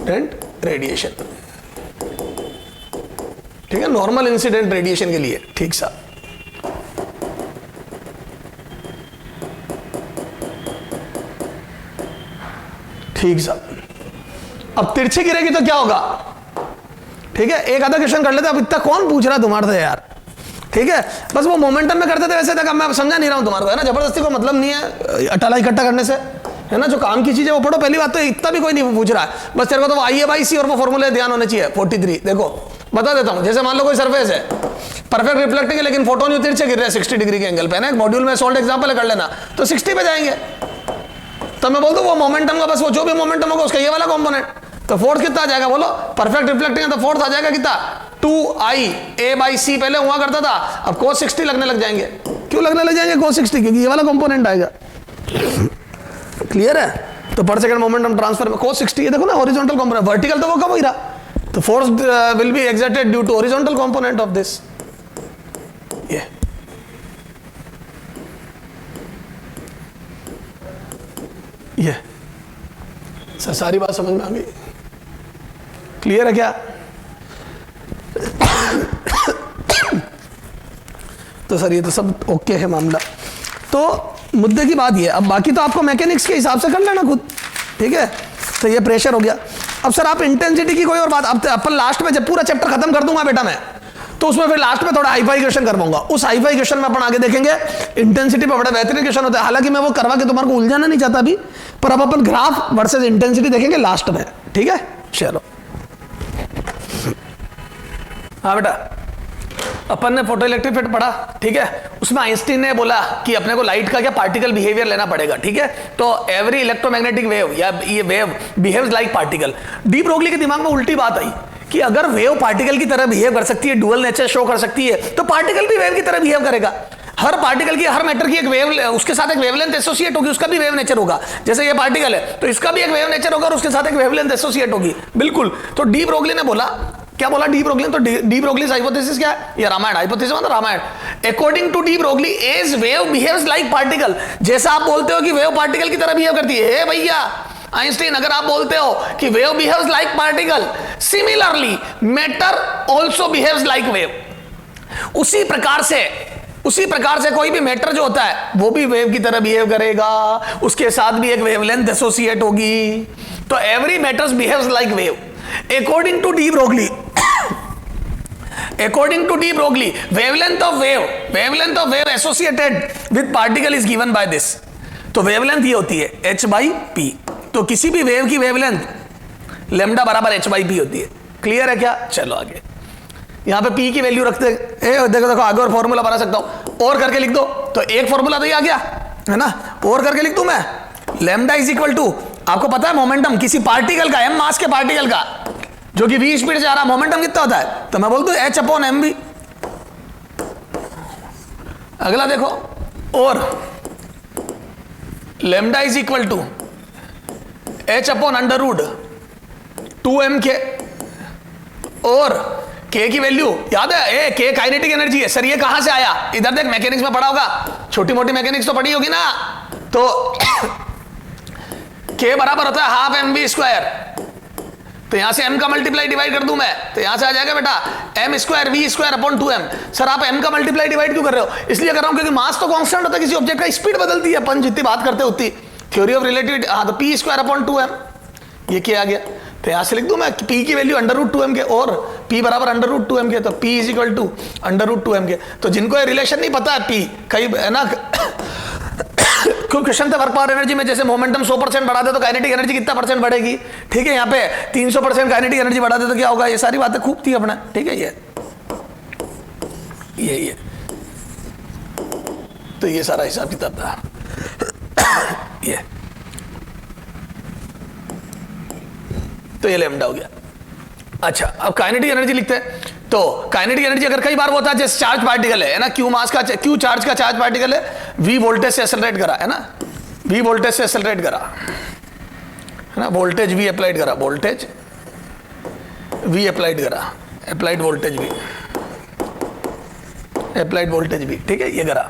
एंड रेडिएशन, ठीक है। नॉर्मल इंसिडेंट रेडिएशन के लिए, ठीक सा। ठीक सा। अब तिरछी गिरेगी तो क्या होगा, ठीक है। एक आधा क्वेश्चन कर लेते, अब इतना कौन पूछ रहा तुम्हारे से यार, ठीक है। बस वो मोमेंटम में करते थे वैसे तक, मैं समझा नहीं रहा हूं तुम्हारे को, है ना। जबरदस्ती को मतलब नहीं है अटाला इकट्ठा करने से, है ना। जो काम की चीज है वो पढ़ो। पहली बात तो इतना भी कोई नहीं पूछ रहा है, बस तेरे को तो वो I/C और वो फॉर्मूले ध्यान होने चाहिए। 43 देखो बता देता हूं, जैसे मान लो कोई सरफेस है परफेक्ट रिफ्लेक्टिंग है, लेकिन फोटोन तिरछे गिर रहे हैं 60 डिग्री के एंगल पे, ना मॉड्यूल में सॉल्ट एग्जाम्पल कर लेना, तो 60 पे जाएंगे। तो मैं बोल दूं वो मोमेंटम का बस वो जो भी मोमेंटम होगा उसका ये वाला कंपोनेंट, तो फोर्स कितना आ जाएगा बोलो, परफेक्ट रिफ्लेक्टिंग है तो फोर्स आ जाएगा कितना 2I/A/C पहले हुआ करता था, अब cos 60 लगने लग जाएंगे। क्यों लगने लग जाएंगे cos 60? क्योंकि ये वाला कंपोनेंट आएगा। क्लियर है? तो पर सेकंड मोमेंटम ट्रांसफर में cos 60, ये देखो ना हॉरिजॉन्टल कंपोनेंट, वर्टिकल तो वो कब हो रहा, तो force will be exerted due to horizontal component of this. ये ये सर सारी बात समझ में आ गई? क्लियर है क्या? तो सर ये तो सब ओके है मामला। तो मुद्दे की बात ये, अब बाकी तो आपको मैकेनिक्स के हिसाब से कर लेना खुद, ठीक है? तो ये प्रेशर हो गया। अब सर आप इंटेंसिटी की कोई और बात, अब अपन लास्ट में जब पूरा चैप्टर खत्म कर दूंगा बेटा मैं, तो उसमें फिर लास्ट में थोड़ा हाईफाई क्वेश्चन करवाऊंगा। उस हाईफाई क्वेश्चन में अपन आगे देखेंगे इंटेंसिटी पे बड़ा बेहतरीन क्वेश्चन होता है। हालांकि मैं वो करवा के तुम्हारे को उलझाना नहीं चाहता अभी, पर अब अपन ग्राफ वर्सेस इंटेंसिटी देखेंगे लास्ट में, ठीक है? चलो हाँ बेटा, अपन ने फोटो इलेक्ट्रिक इफेक्ट पढ़ा, ठीक है? उसमें आइंस्टीन ने बोला कि अपने को लाइट का क्या पार्टिकल बिहेवियर लेना पड़ेगा, ठीक है? तो एवरी इलेक्ट्रोमैग्नेटिक वेव या ये wave behaves like particle. De Broglie के दिमाग में उल्टी बात आई कि अगर वेव पार्टिकल की तरह बिहेव कर सकती है, डुअल नेचर शो कर सकती है, तो पार्टिकल भी वेव की तरह बिहेव करेगा। हर पार्टिकल की, हर मैटर की एक वेव, उसके साथ एक वेवलेंथ एसोसिएट होगी, उसका भी वेव नेचर होगा। जैसे ये पार्टिकल है तो इसका भी एक वेव नेचर होगा और उसके साथ एक वेवलेंथ एसोसिएट होगी, बिल्कुल। तो डी ब्रोगली ने बोला, क्या बोला डी ब्रोगली? तो डी ब्रोगलीज हाइपोथेसिस क्या है? ये रामायण हाइपोथेसिस मतलब Ramayana. According to de Broglie, as wave behaves like particle, जैसा आप बोलते हो कि वेव पार्टिकल की तरह बिहेव करती है, भैया आइंस्टीन, अगर आप बोलते हो कि wave behaves like particle, similarly matter also behaves like wave. उसी प्रकार से कोई भी मैटर जो होता है वो भी वेव की तरह बिहेव करेगा, उसके साथ भी एक वेवलेंथ एसोसिएट होगी। तो every matters behaves like wave according to de Broglie. According to D. Broglie, wavelength of wave associated with particle is given by this. तो वेवलेंथ ये होती है h by p। तो किसी भी वेव की वेवलेंथ लेमडा बराबर h by p होती है। क्लियर है क्या? चलो आगे, यहां पे p की वैल्यू रखते हैं। देखो आगे और फॉर्मूला बना सकता हूं, और करके लिख दो। तो एक फॉर्मूला तो ये आ गया है ना, और करके लिख दूं मैं, लेमडा इज इक्वल टू, आपको पता है मोमेंटम किसी पार्टिकल का, m मास के पार्टिकल का जो कि v स्पीड से आ रहा, मोमेंटम कितना होता है? तो मैं बोल दूं h अपॉन mv। अगला देखो, और lambda is equal to h upon under root 2m K, और k की वैल्यू याद है, k काइनेटिक एनर्जी है। सर ये कहां से आया? इधर देख, मैकेनिक्स में पढ़ा होगा, छोटी मोटी मैकेनिक्स तो पढ़ी होगी ना। तो k बराबर होता है हाफ mv स्क्वायर। तो यहां से m का मल्टीप्लाई डिवाइड कर दूं मैं, तो यहां से आ जाएगा बेटा m square v square upon 2m। Sir आप m का मल्टीप्लाई डिवाइड क्यों कर रहे हो? इसलिए कर रहा हूं क्योंकि मास तो कांस्टेंट होता है किसी ऑब्जेक्ट का, स्पीड बदलती है, अपन जितनी बात करते हैं उतनी। थ्योरी ऑफ रिलेटिविटी, हाँ, तो p स्क्वायर अपॉन 2m, ये क्या आ गया? तो यहां से लिख दूं मैं p की value under root 2m K, और p बराबर अंडर रूट 2m के, तो p is equal to under root 2m K. तो जिनको ये रिलेशन नहीं पता है, p कई है ना क्वेश्चन थे वर्क पावर एनर्जी में, जैसे मोमेंटम 100% बढ़ा दे तो काइनेटिक एनर्जी कितना परसेंट बढ़ेगी, ठीक है? यहाँ पे 300% काइनेटिक एनर्जी बढ़ा दे तो क्या होगा? ये सारी बातें खूब थी अपना, ठीक है? ये तो ये सारा हिसाब किताब था। ये तो ये लेमडा हो गया। अच्छा, अब काइनेटिक एनर्जी लिखते हैं। तो काइनेटिक एनर्जी अगर कई बार वो होता है, जैसे चार्ज पार्टिकल है ना, क्यू मास का, क्यू चार्ज का चार्ज पार्टिकल है, v वोल्टेज से एक्सेलरेट करा है ना, v वोल्टेज से एक्सेलरेट करा है ना, वोल्टेज v अप्लाइड करा, वोल्टेज v अप्लाइड करा, applied voltage v, applied voltage v, ठीक है? ये करा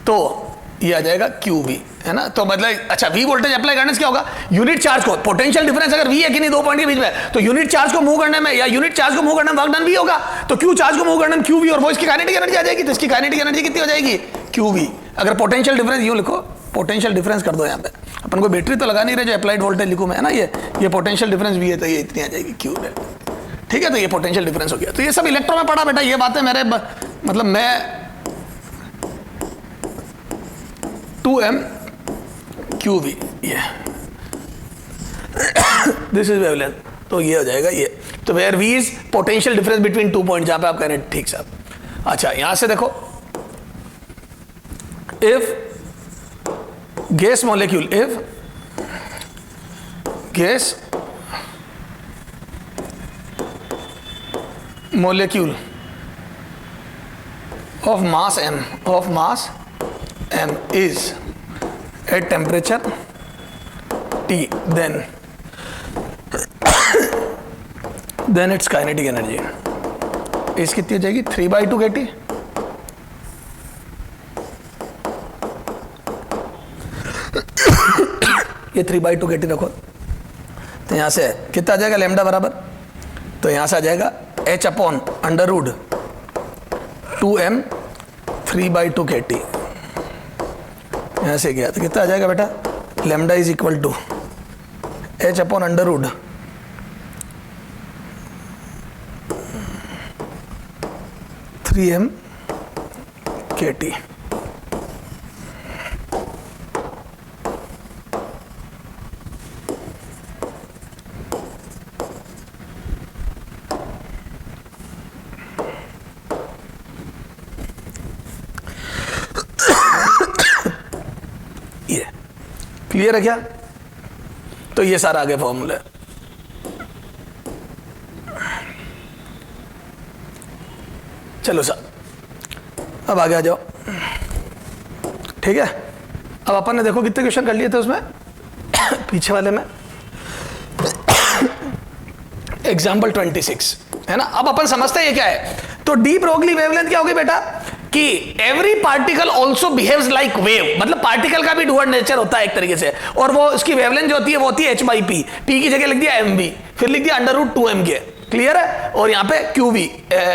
तो ये आ जाएगा QV, है ना? तो मतलब अच्छा, V वोल्टेज अप्लाई करने से क्या होगा? यूनिट चार्ज को, पोटेंशियल डिफरेंस अगर V है कि नहीं दो पॉइंट के बीच में, तो यूनिट चार्ज को मूव करने में या यूनिट चार्ज को मूव करने में वर्क डन V होगा। तो Q चार्ज को मूव करने में QV, और वो इसकी काइनेटिक एनर्जी आ जाएगी। तो इसकी काइनेटिक एनर्जी कितनी हो जाएगी? QV। अगर पोटेंशियल डिफरेंस यूं लिखो, पोटेंशियल डिफरेंस कर दो यहाँ पे, अपन को बैटरी तो लगा नहीं रहे, जो अप्लाइड वोल्टेज लिखूं मैं, है ना, ये पोटेंशियल डिफरेंस V है, तो ये इतनी आ जाएगी Q, ठीक है? तो ये पोटेंशियल डिफरेंस हो गया। तो ये सब इलेक्ट्रो में पढ़ा बेटा, ये बातें मेरे मतलब मैं 2m QV, ये दिस इज वेवलेंथ। तो ये हो जाएगा ये। तो where V is potential difference between 2 point, जहां पे आप कह रहे हैं, ठीक साहब। अच्छा, यहां से देखो, if gas molecule, if gas molecule of mass m is at temperature T, then its kinetic energy is कितनी हो जाएगी? 3/2 kT। ये 3/2 kT रखो, तो यहाँ से कितना आ जाएगा लैम्डा बराबर, तो यहाँ से आ जाएगा h/√2m 3/2 kT। यहाँ से गया तो कितना आ जाएगा बेटा, lambda is equal to h/3m kT। ये क्लियर है क्या? तो ये सारा आगे फॉर्मूला है। चलो सर अब आगे आ जाओ, ठीक है। अब अपन ने देखो कितने क्वेश्चन कर लिए थे उसमें पीछे वाले में, एग्जाम्पल 26 है ना। अब अपन समझते हैं ये क्या है। तो डी ब्रोगली वेवलेंथ क्या होगी बेटा कि every particle also behaves like wave, मतलब पार्टिकल का भी डुअल नेचर होता है एक तरीके से, और वो उसकी वेवलेंथ जो होती है वो होती है h/p, p की जगह लिख दिया mv, फिर लिख दिया √2m के, क्लियर है। और यहाँ पे qv,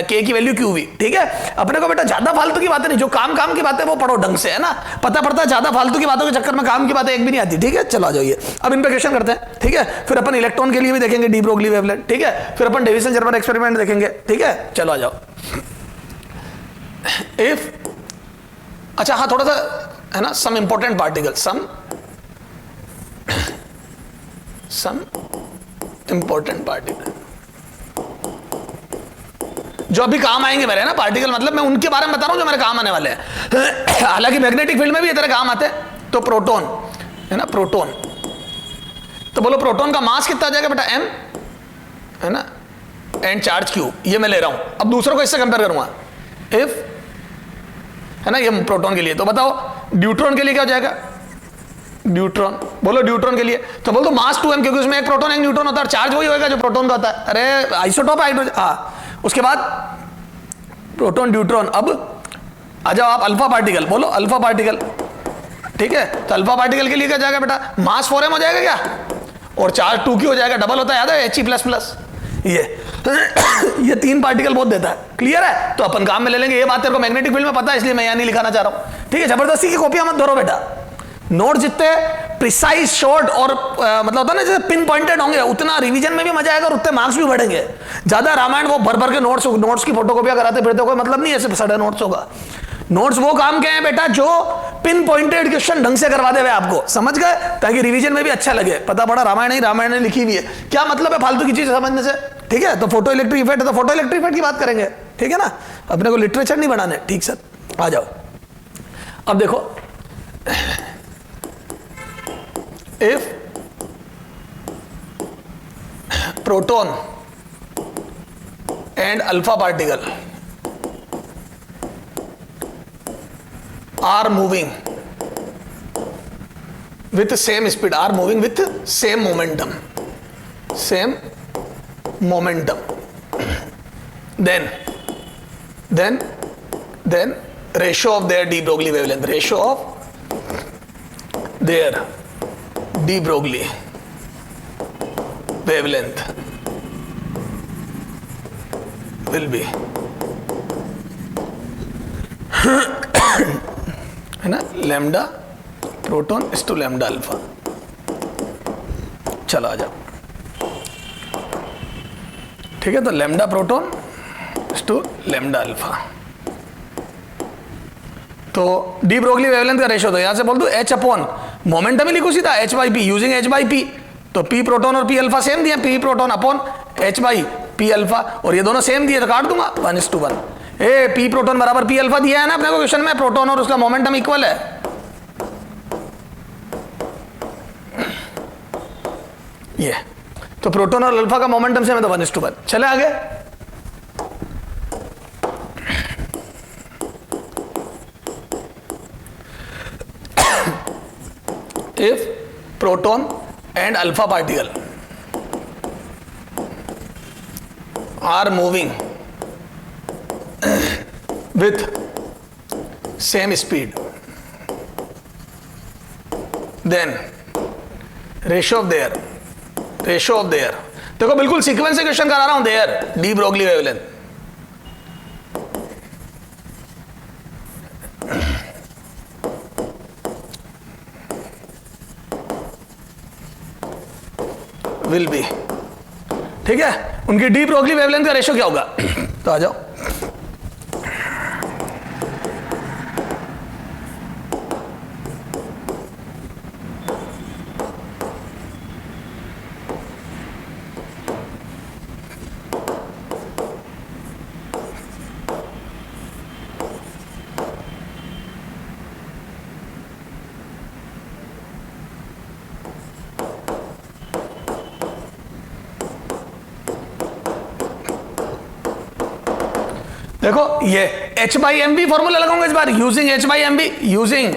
k की वैल्यू qv, ठीक है। अपने को बेटा ज्यादा फालतू की बातें नहीं, जो काम की बातें वो पढ़ो ढंग से, है ना। पता पड़ता है ज्यादा फालतू की बातों के चक्कर में काम की बातें एक भी नहीं आती, ठीक है। चलो आ जाइए अब इन पे क्वेश्चन करते हैं, ठीक है। फिर अपन इलेक्ट्रॉन के लिए भी देखेंगे डी ब्रोगली वेवलेंथ, ठीक है। फिर अपन डेविसन जर्मर एक्सपेरिमेंट देखेंगे, ठीक है। चलो आ जाओ। इफ अच्छा हाँ थोड़ा सा है ना, some important particle, some important particle जो अभी काम आएंगे मेरे, है ना। पार्टिकल मतलब मैं उनके बारे में बता रहा हूं जो मेरे काम आने वाले हैं। हालांकि मैग्नेटिक फील्ड में भी ये तरह काम आते हैं। तो प्रोटॉन है ना, प्रोटॉन, तो बोलो प्रोटॉन का मास कितना आ जाएगा बेटा, m, है ना, एंड चार्ज q, ये मैं ले रहा हूं। अब दूसरों को इससे कंपेयर करूंगा, इफ है ना, ये प्रोटॉन के लिए। तो बताओ ड्यूट्रॉन के लिए क्या हो जाएगा, न्यूट्रॉन, बोलो ड्यूट्रॉन के लिए। तो बोल दो मास 2m, क्योंकि उसमें एक प्रोटॉन एक न्यूट्रॉन होता है, चार्ज वही होगा जो प्रोटॉन का होता है। अरे आइसोटोप हाइड्रोजन, हाँ। उसके बाद प्रोटॉन ड्यूट्रॉन। अब आ जाओ आप अल्फा पार्टिकल, बोलो अल्फा पार्टिकल, ठीक है। तो अल्फा पार्टिकल के लिए क्या जाएगा बेटा, मास 4m हो जाएगा क्या, और चार्ज 2q हो जाएगा, डबल होता है, याद है He++। ये 3 पार्टिकल बहुत देता है, क्लियर है। तो अपन काम में ले लेंगे, ये बात तेरे को मैग्नेटिक फील्ड में पता है इसलिए मैं यहाँ नहीं लिखाना चाह रहा हूँ, ठीक है। जबरदस्ती की कॉपियां मत धरो बेटा। नोट जितने प्रिसाइज शॉर्ट और मतलब होता है ना जैसे पिन पॉइंटेड होंगे, उतना रिवीजन में भी मजा आएगा और उतने मार्क्स भी बढ़ेंगे। ज्यादा रामायण वो भर भर के नोट्स की फोटोकॉपियां कराते फिरते कोई मतलब नहीं, ऐसे सडन नोट्स होगा। नोट्स वो काम के हैं बेटा जो पिन पॉइंटेड क्वेश्चन ढंग से करवा दे हुए आपको, समझ गए, ताकि रिवीजन में भी अच्छा लगे। पता पड़ा रामायण ने लिखी हुई है, क्या मतलब है फालतू की चीज समझने से, ठीक है। तो फोटो इलेक्ट्रिक इफेक्ट, तो फोटो इलेक्ट्रिक इफेक्ट की बात करेंगे, ठीक है ना। अपने को लिटरेचर नहीं बनाने, ठीक सर। आ जाओ अब देखो, if proton and alpha particle are moving with same speed, are moving with same momentum, then ratio of their de Broglie wavelength, ratio of their de Broglie wavelength will be है ना, lambda proton is to lambda alpha. चलो आ जाओ, ठीक है। तो lambda proton is to lambda alpha. तो de Broglie wavelength का रेशियो, तो यहां से बोल दो h अपॉन मोमेंटम ही लिखो सीधा, h/p यूजिंग h/p। तो p प्रोटॉन और p अल्फा सेम दिए, p proton upon h/p alpha, और ये दोनों सेम दिए तो काट दूंगा 1:1। ए p प्रोटॉन बराबर p अल्फा दिया है ना अपने को क्वेश्चन में, प्रोटॉन और उसका मोमेंटम इक्वल है। ये तो प्रोटॉन और अल्फा का मोमेंटम सेम है तो 1:1। चले आगे, if proton and alpha particle are moving with same speed, then ratio of their, ratio of their, देखो बिल्कुल सीक्वेंस से क्वेश्चन करा रहा हूं, their de Broglie wavelength, will be, ठीक है, उनकी डी ब्रोगली वेवलेंथ का रेशियो क्या होगा? तो आ जाओ, देखो ये h by m b formula लगाऊंगा इस बार, using h by m b, using,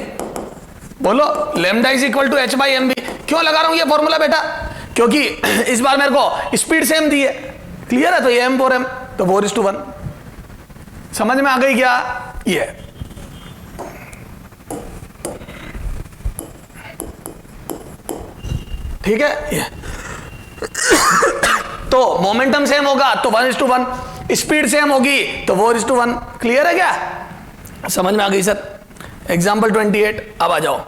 बोलो lambda is equal to h by m b. क्यों लगा रहा हूं ये फॉर्मूला बेटा? क्योंकि इस बार मेरे को स्पीड सेम दी है, क्लियर है, तो ये m4m, तो 4:1, समझ में आ गई क्या? ये ठीक है, ये तो मोमेंटम सेम होगा तो 1:1, स्पीड सेम होगी तो 4:1, क्लियर है क्या? समझ में आ गई सर? एग्जाम्पल 28, अब आ जाओ,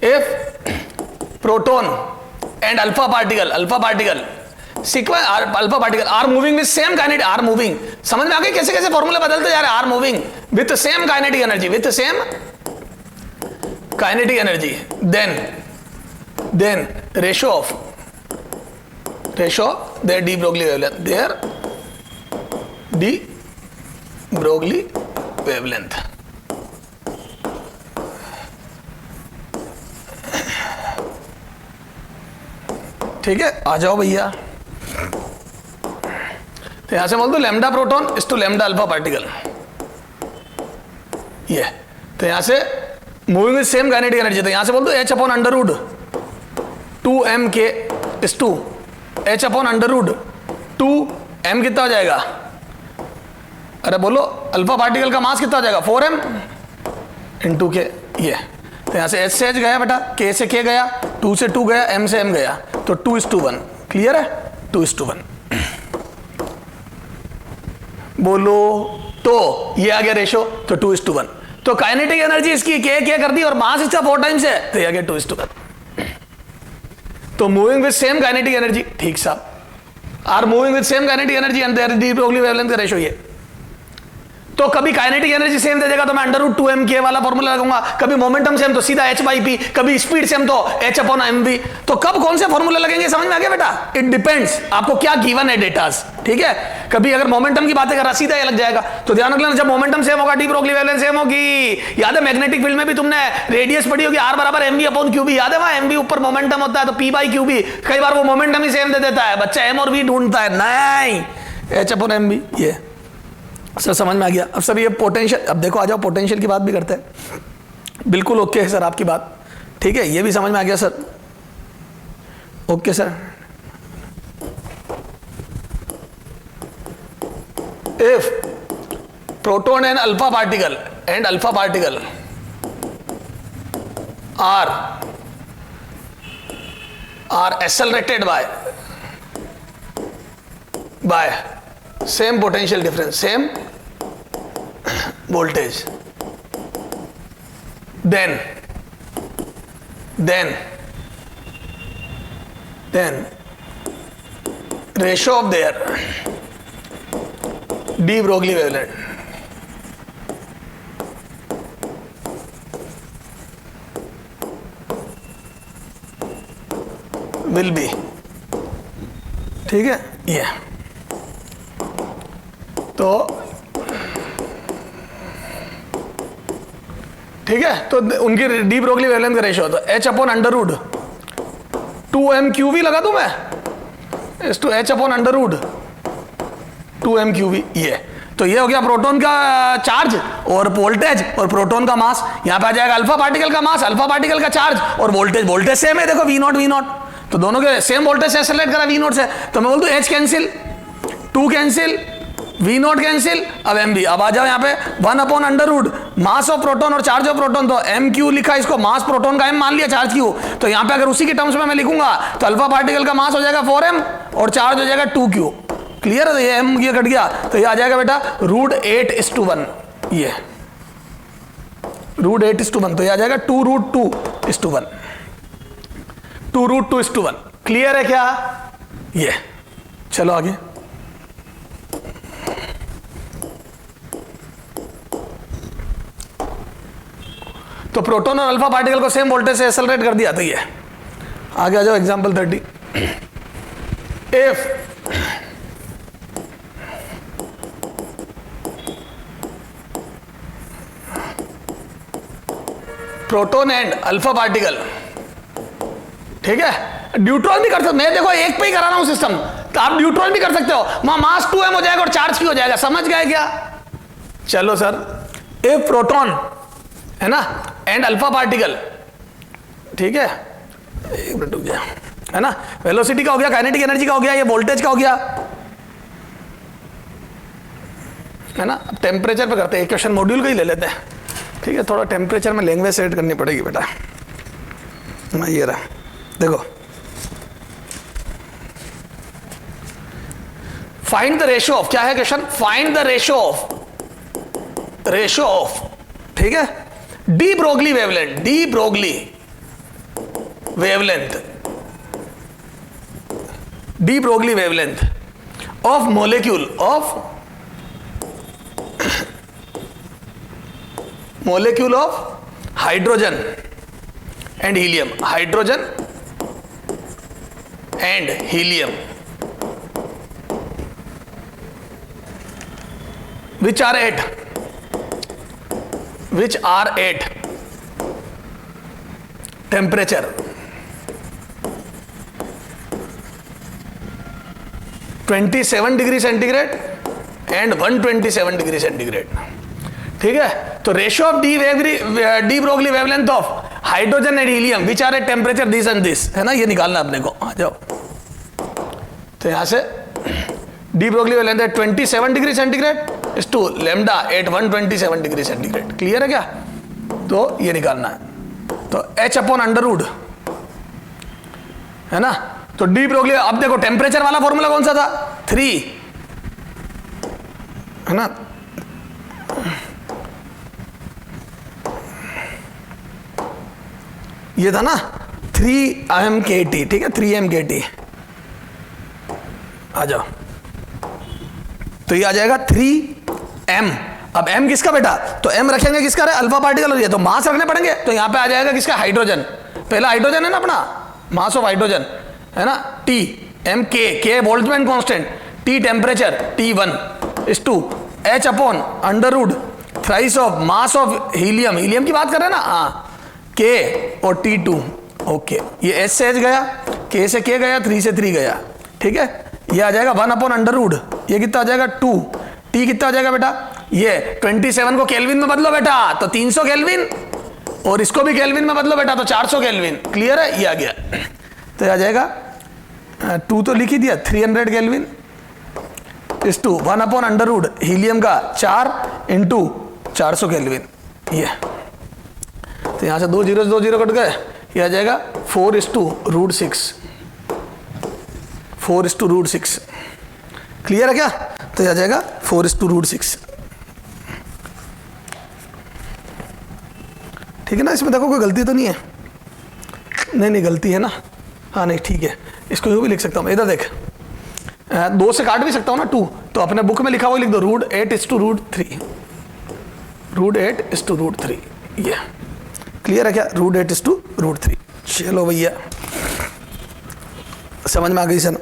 if proton and alpha particle sequence alpha particle are moving with same kinetic, are moving, समझ में आ गई कैसे कैसे फॉर्मूले बदलते जा रहे हैं? Are moving with same kinetic energy, with same kinetic energy, then ratio of their de Broglie wavelength, their de Broglie wavelength, ठीक है, आ जाओ भैया, तो यहां से बोल दो lambda proton is to lambda alpha particle, ये तो यहां से moving with same kinetic energy, तो यहां से बोल दो h upon under root 2mk is to h upon under root 2m, कितना हो जाएगा? अरे बोलो अल्फा पार्टिकल का मास कितना हो जाएगा? 4m इंटू के, ये तो यहां से h से h गया बेटा, k से k गया, 2 से 2 गया, m से m गया, तो 2:1, क्लियर है? 2:1, बोलो, तो ये आ गया रेशो, तो 2:1, तो काइनेटिक एनर्जी इसकी k कर दी और मास इसका 4 टाइम्स है, तो ये आ गया 2:1, तो moving with same kinetic energy, ठीक साहब, are moving with same kinetic energy and their de Broglie wavelength का रेशियो ये, तो कभी काइनेटिक एनर्जी सेम दे देगा तो मैं अंडर रूट 2mk वाला फॉर्मूला लगाऊंगा, कभी मोमेंटम सेम तो सीधा h बाई पी, कभी स्पीड सेम तो h अपॉन एम वी, तो कब कौन से फॉर्मूला लगेंगे समझ में आ गया बेटा? इट डिपेंड्स आपको क्या गिवन है डेटास, ठीक है, कभी अगर मोमेंटम की बातें करा सीधा ये लग जाएगा, तो ध्यान रखना जब मोमेंटम सेम होगा डी ब्रोगली वेवलेंथ सेम होगी। याद है मैग्नेटिक फील्ड में भी तुमने रेडियस पढ़ी होगी, r बराबर M V upon Q B, याद है? वहां एम वी ऊपर मोमेंटम होता है तो p बाई क्यू बी, कई बार वो मोमेंटम ही सेम दे देता है, बच्चा m और v ढूंढता है, नहीं, h अपॉन एम वी, ये सर समझ में आ गया। अब सर ये पोटेंशियल, अब देखो आ जाओ पोटेंशियल की बात भी करते हैं, बिल्कुल ओके है सर आपकी बात, ठीक है, ये भी समझ में आ गया sir, okay sir. If proton and alpha particle are accelerated by same potential difference, same voltage, then ratio of their de Broglie wavelength will be, ठीक है, ये तो ठीक है, तो उनकी डी ब्रोगली वेवलेंथ का रेशियो होता है h upon under root 2m लगा दूं मैं, is to h upon under root 2m, ये तो ये हो गया प्रोटॉन का चार्ज और वोल्टेज और प्रोटॉन का मास। यहां पे आ जाएगा अल्फा पार्टिकल का मास, अल्फा पार्टिकल का चार्ज और वोल्टेज सेम है, देखो v0 तो दोनों के सेम वोल्टेज से एक्सेलरेट करा v0 से, तो मैं बोल दूं h cancel, 2 cancel, V not cancel, अब एम बी। अब आ जाओ यहाँ पे 1/√, मास ऑफ प्रोटॉन और चार्ज ऑफ प्रोटॉन, तो एम क्यू लिखा इसको, मास प्रोटॉन का एम मान लिया, चार्ज क्यू, तो यहाँ पे अगर उसी के टर्म्स में मैं लिखूंगा तो अल्फा पार्टिकल का मास हो जाएगा 4m और चार्ज हो जाएगा 2q। क्लियर है? ये एम ये कट गया, तो ये आ जाएगा बेटा √8:1, ये √8:1, तो ये आ जाएगा 2√2:1, 2√2:1। क्लियर है क्या? ये चलो आगे। तो प्रोटॉन और अल्फा पार्टिकल को सेम वोल्टेज से एक्सेलरेट कर दिया, तो ये आगे आ जाओ example 30। If proton and alpha particle, ठीक है, न्यूट्रॉन भी कर सकते, मैं देखो एक पे ही करा रहा हूं सिस्टम, तो आप न्यूट्रॉन भी कर सकते हो, वहां मास 2m हो जाएगा और चार्ज की हो जाएगा। समझ गए क्या? चलो सर, इफ प्रोटॉन है ना एंड अल्फा पार्टिकल, ठीक है, एक मिनट रुक गया, है ना, वेलोसिटी का हो गया, काइनेटिक एनर्जी का हो गया, ये वोल्टेज का हो गया, है ना। अब टेम्परेचर पे करते हैं, एक क्वेश्चन मॉड्यूल का ही ले लेते हैं, ठीक है। थोड़ा टेम्परेचर में लैंग्वेज सेट करनी पड़ेगी बेटा। ये रहा, देखो, फाइंड द रेशियो ऑफ, क्या है question? Find the ratio of, ठीक है, de Broglie wavelength, de Broglie wavelength, de Broglie wavelength of molecule of hydrogen and helium, hydrogen and helium, which are at temperature 27 degree centigrade and 127 degree centigrade, ठीक है। तो ratio of de Broglie wavelength of hydrogen and helium which are at temperature this and this, है ना, ये निकालना अपने को। आ जाओ, तो यहां से डी ब्रोगली वेवलेंथ है 27 degree centigrade is to lambda at 127 degree centigrade. Clear है क्या? तो ये निकालना है, तो h/√, है ना। तो डी ब्रोगली, अब देखो टेम्परेचर वाला फॉर्मूला कौन सा था? 3, है ना, ये था ना 3mkt, ठीक है, 3mkt। आ जाओ, तो ये आ जाएगा 3m। अब m किसका बेटा? तो m रखेंगे किसका? अल्फा पार्टिकल, और ये तो मास रखने पड़ेंगे, तो यहां पे आ जाएगा किसका? हाइड्रोजन। पहला हाइड्रोजन है ना अपना, मास ऑफ हाइड्रोजन, है ना, T m k Boltzmann constant, T temperature T1 is to h/√, thrice of mass of helium, helium की बात कर रहे हैं ना, हाँ, K और T2। ओके, ये H से H गया, K से K गया, 3 से 3 गया, ठीक है। ये आ जाएगा 1/√, ये कितना आ जाएगा? 2। T कितना आ जाएगा बेटा? ये 27 को केल्विन में बदलो बेटा, तो 300 केल्विन, और इसको भी केल्विन में बदलो बेटा, तो 400 केल्विन। क्लियर है? ये आ गया, तो ये आ जाएगा 2 तो लिख ही दिया, 300 केल्विन इस टू 1/√, हीलियम का 4 इंटू 400 केल्विन, ये। तो यहां से 2 0 कट गए, ये आ जाएगा 4:√6, 4:√6। क्लियर है क्या? तो ये आ जाएगा 4:√6, ठीक है ना। इसमें देखो कोई गलती तो नहीं है? नहीं गलती है ना, हाँ नहीं ठीक है, इसको यूँ भी लिख सकता हूँ। इधर देख, 2 से काट भी सकता हूँ ना 2, तो अपने बुक में लिखा हुआ लिख दो √8:√3, √8:√3, ये। क्लियर है क्या? √8:√3। चलो भैया, समझ में आ गई सर?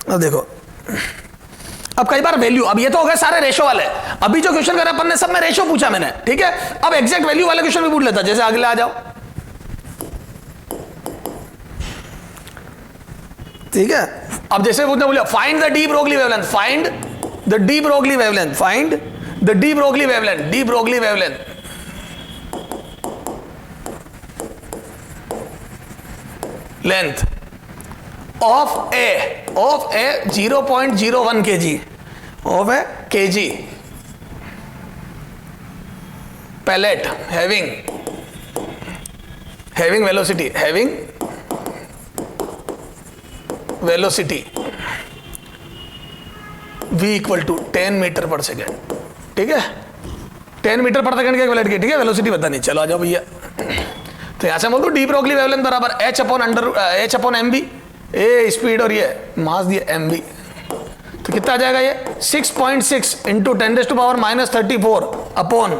अब देखो, अब कई बार वैल्यू, अब ये तो हो गए सारे रेशो वाले, अभी जो क्वेश्चन करे अपन ने सब में रेशो पूछा मैंने, ठीक है। अब एग्जैक्ट वैल्यू वाले क्वेश्चन भी पूछ लेता, जैसे अगले आ जाओ, ठीक है। अब जैसे पूछने बोलिए find the de Broglie wavelength, find the de Broglie wavelength, find the de Broglie wavelength, de Broglie wavelength of a 0.01 kg of a KG pellet having velocity v equal to 10 metre per second, ठीक है, 10 metre per second के equivalent की, ठीक है, velocity पता नहीं, चलो आ जाओ भैया। तो यहां से बोल दो डी ब्रोगली वेवलेंथ बराबर h अपॉन mv, ए स्पीड और ये मास दिया mv, तो कितना आ जाएगा ये 6.6 into 10⁻⁻34 upon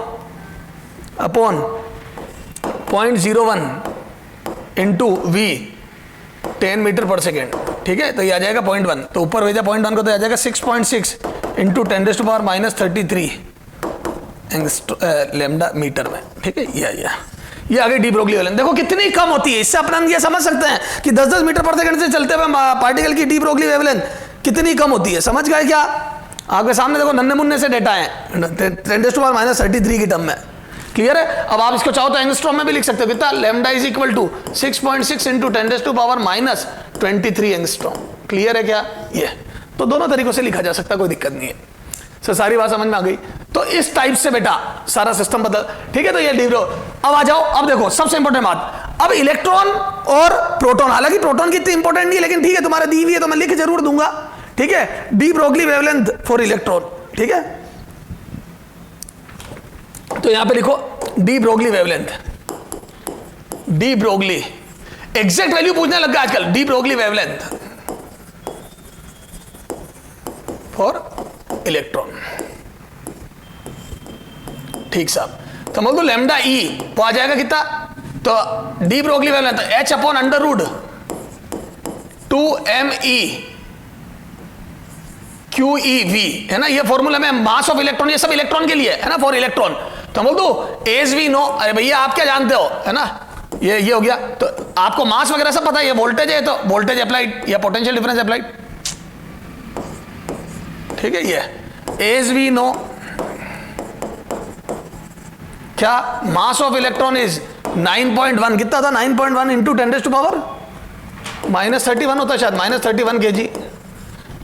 0.01 into V 10 metre per second, ठीक है, तो ये आ जाएगा 0.1, तो ऊपर भेजा 0.1 को तो आ जाएगा 6.6 इंटू 10⁻⁻33 लैम्डा मीटर में, ठीक है। ये आगे डी ब्रोगली वेवलेंथ देखो कितनी कम होती है, इससे अपन ये समझ सकते हैं कि 10-10 मीटर पर सेकंड से चलते हुए पार्टिकल की डी ब्रोगली वेवलेंथ कितनी कम होती है, समझ गए क्या? आपके सामने देखो नन्हे मुन्ने से डेटा है 10⁻⁻33 की टर्म में, क्लियर है। अब आप इसको चाहो तो एंगस्ट्रॉम में भी लिख सकते हो, कितना lambda is equal to 6.6 into 10⁻⁻23 angstrom, clear है क्या? ये तो दोनों तरीकों से लिखा जा सकता है, कोई दिक्कत नहीं है। सर सारी बात समझ में आ गई? तो इस टाइप से बेटा सारा सिस्टम बदल, ठीक है। तो ये डीब्रो, अब आ जाओ, अब देखो सबसे इंपॉर्टेंट बात, अब इलेक्ट्रॉन और प्रोटॉन, हालांकि प्रोटॉन की इतनी इंपॉर्टेंट नहीं है, लेकिन ठीक है तुम्हारा दी हुई है तो मैं लिख जरूर दूंगा, ठीक है। De Broglie wavelength for electron, ठीक है, तो यहां पे लिखो D Broglie wavelength, de Broglie, exact value पूछने लग गया आजकल, D Broglie wavelength for electron, ठीक साहब। तो बोल दो लैम्डा ई वो आ जाएगा कितना, तो de Broglie wavelength h upon under root 2me QeV है ना, ये फॉर्मूला में मास ऑफ इलेक्ट्रॉन, ये सब इलेक्ट्रॉन के लिए है ना, फॉर इलेक्ट्रॉन। तो बोल दो एज वी नो, अरे भैया आप क्या जानते हो, है ना, ये हो गया। तो आपको मास वगैरह सब पता है, ये वोल्टेज है, तो वोल्टेज अप्लाइड या पोटेंशियल डिफरेंस अप्लाइड, ठीक है। ये एज वी नो क्या, मास ऑफ इलेक्ट्रॉन इज 9.1, कितना था 9.1 इंटू 10⁻⁻31 होता है शायद, -31 kg,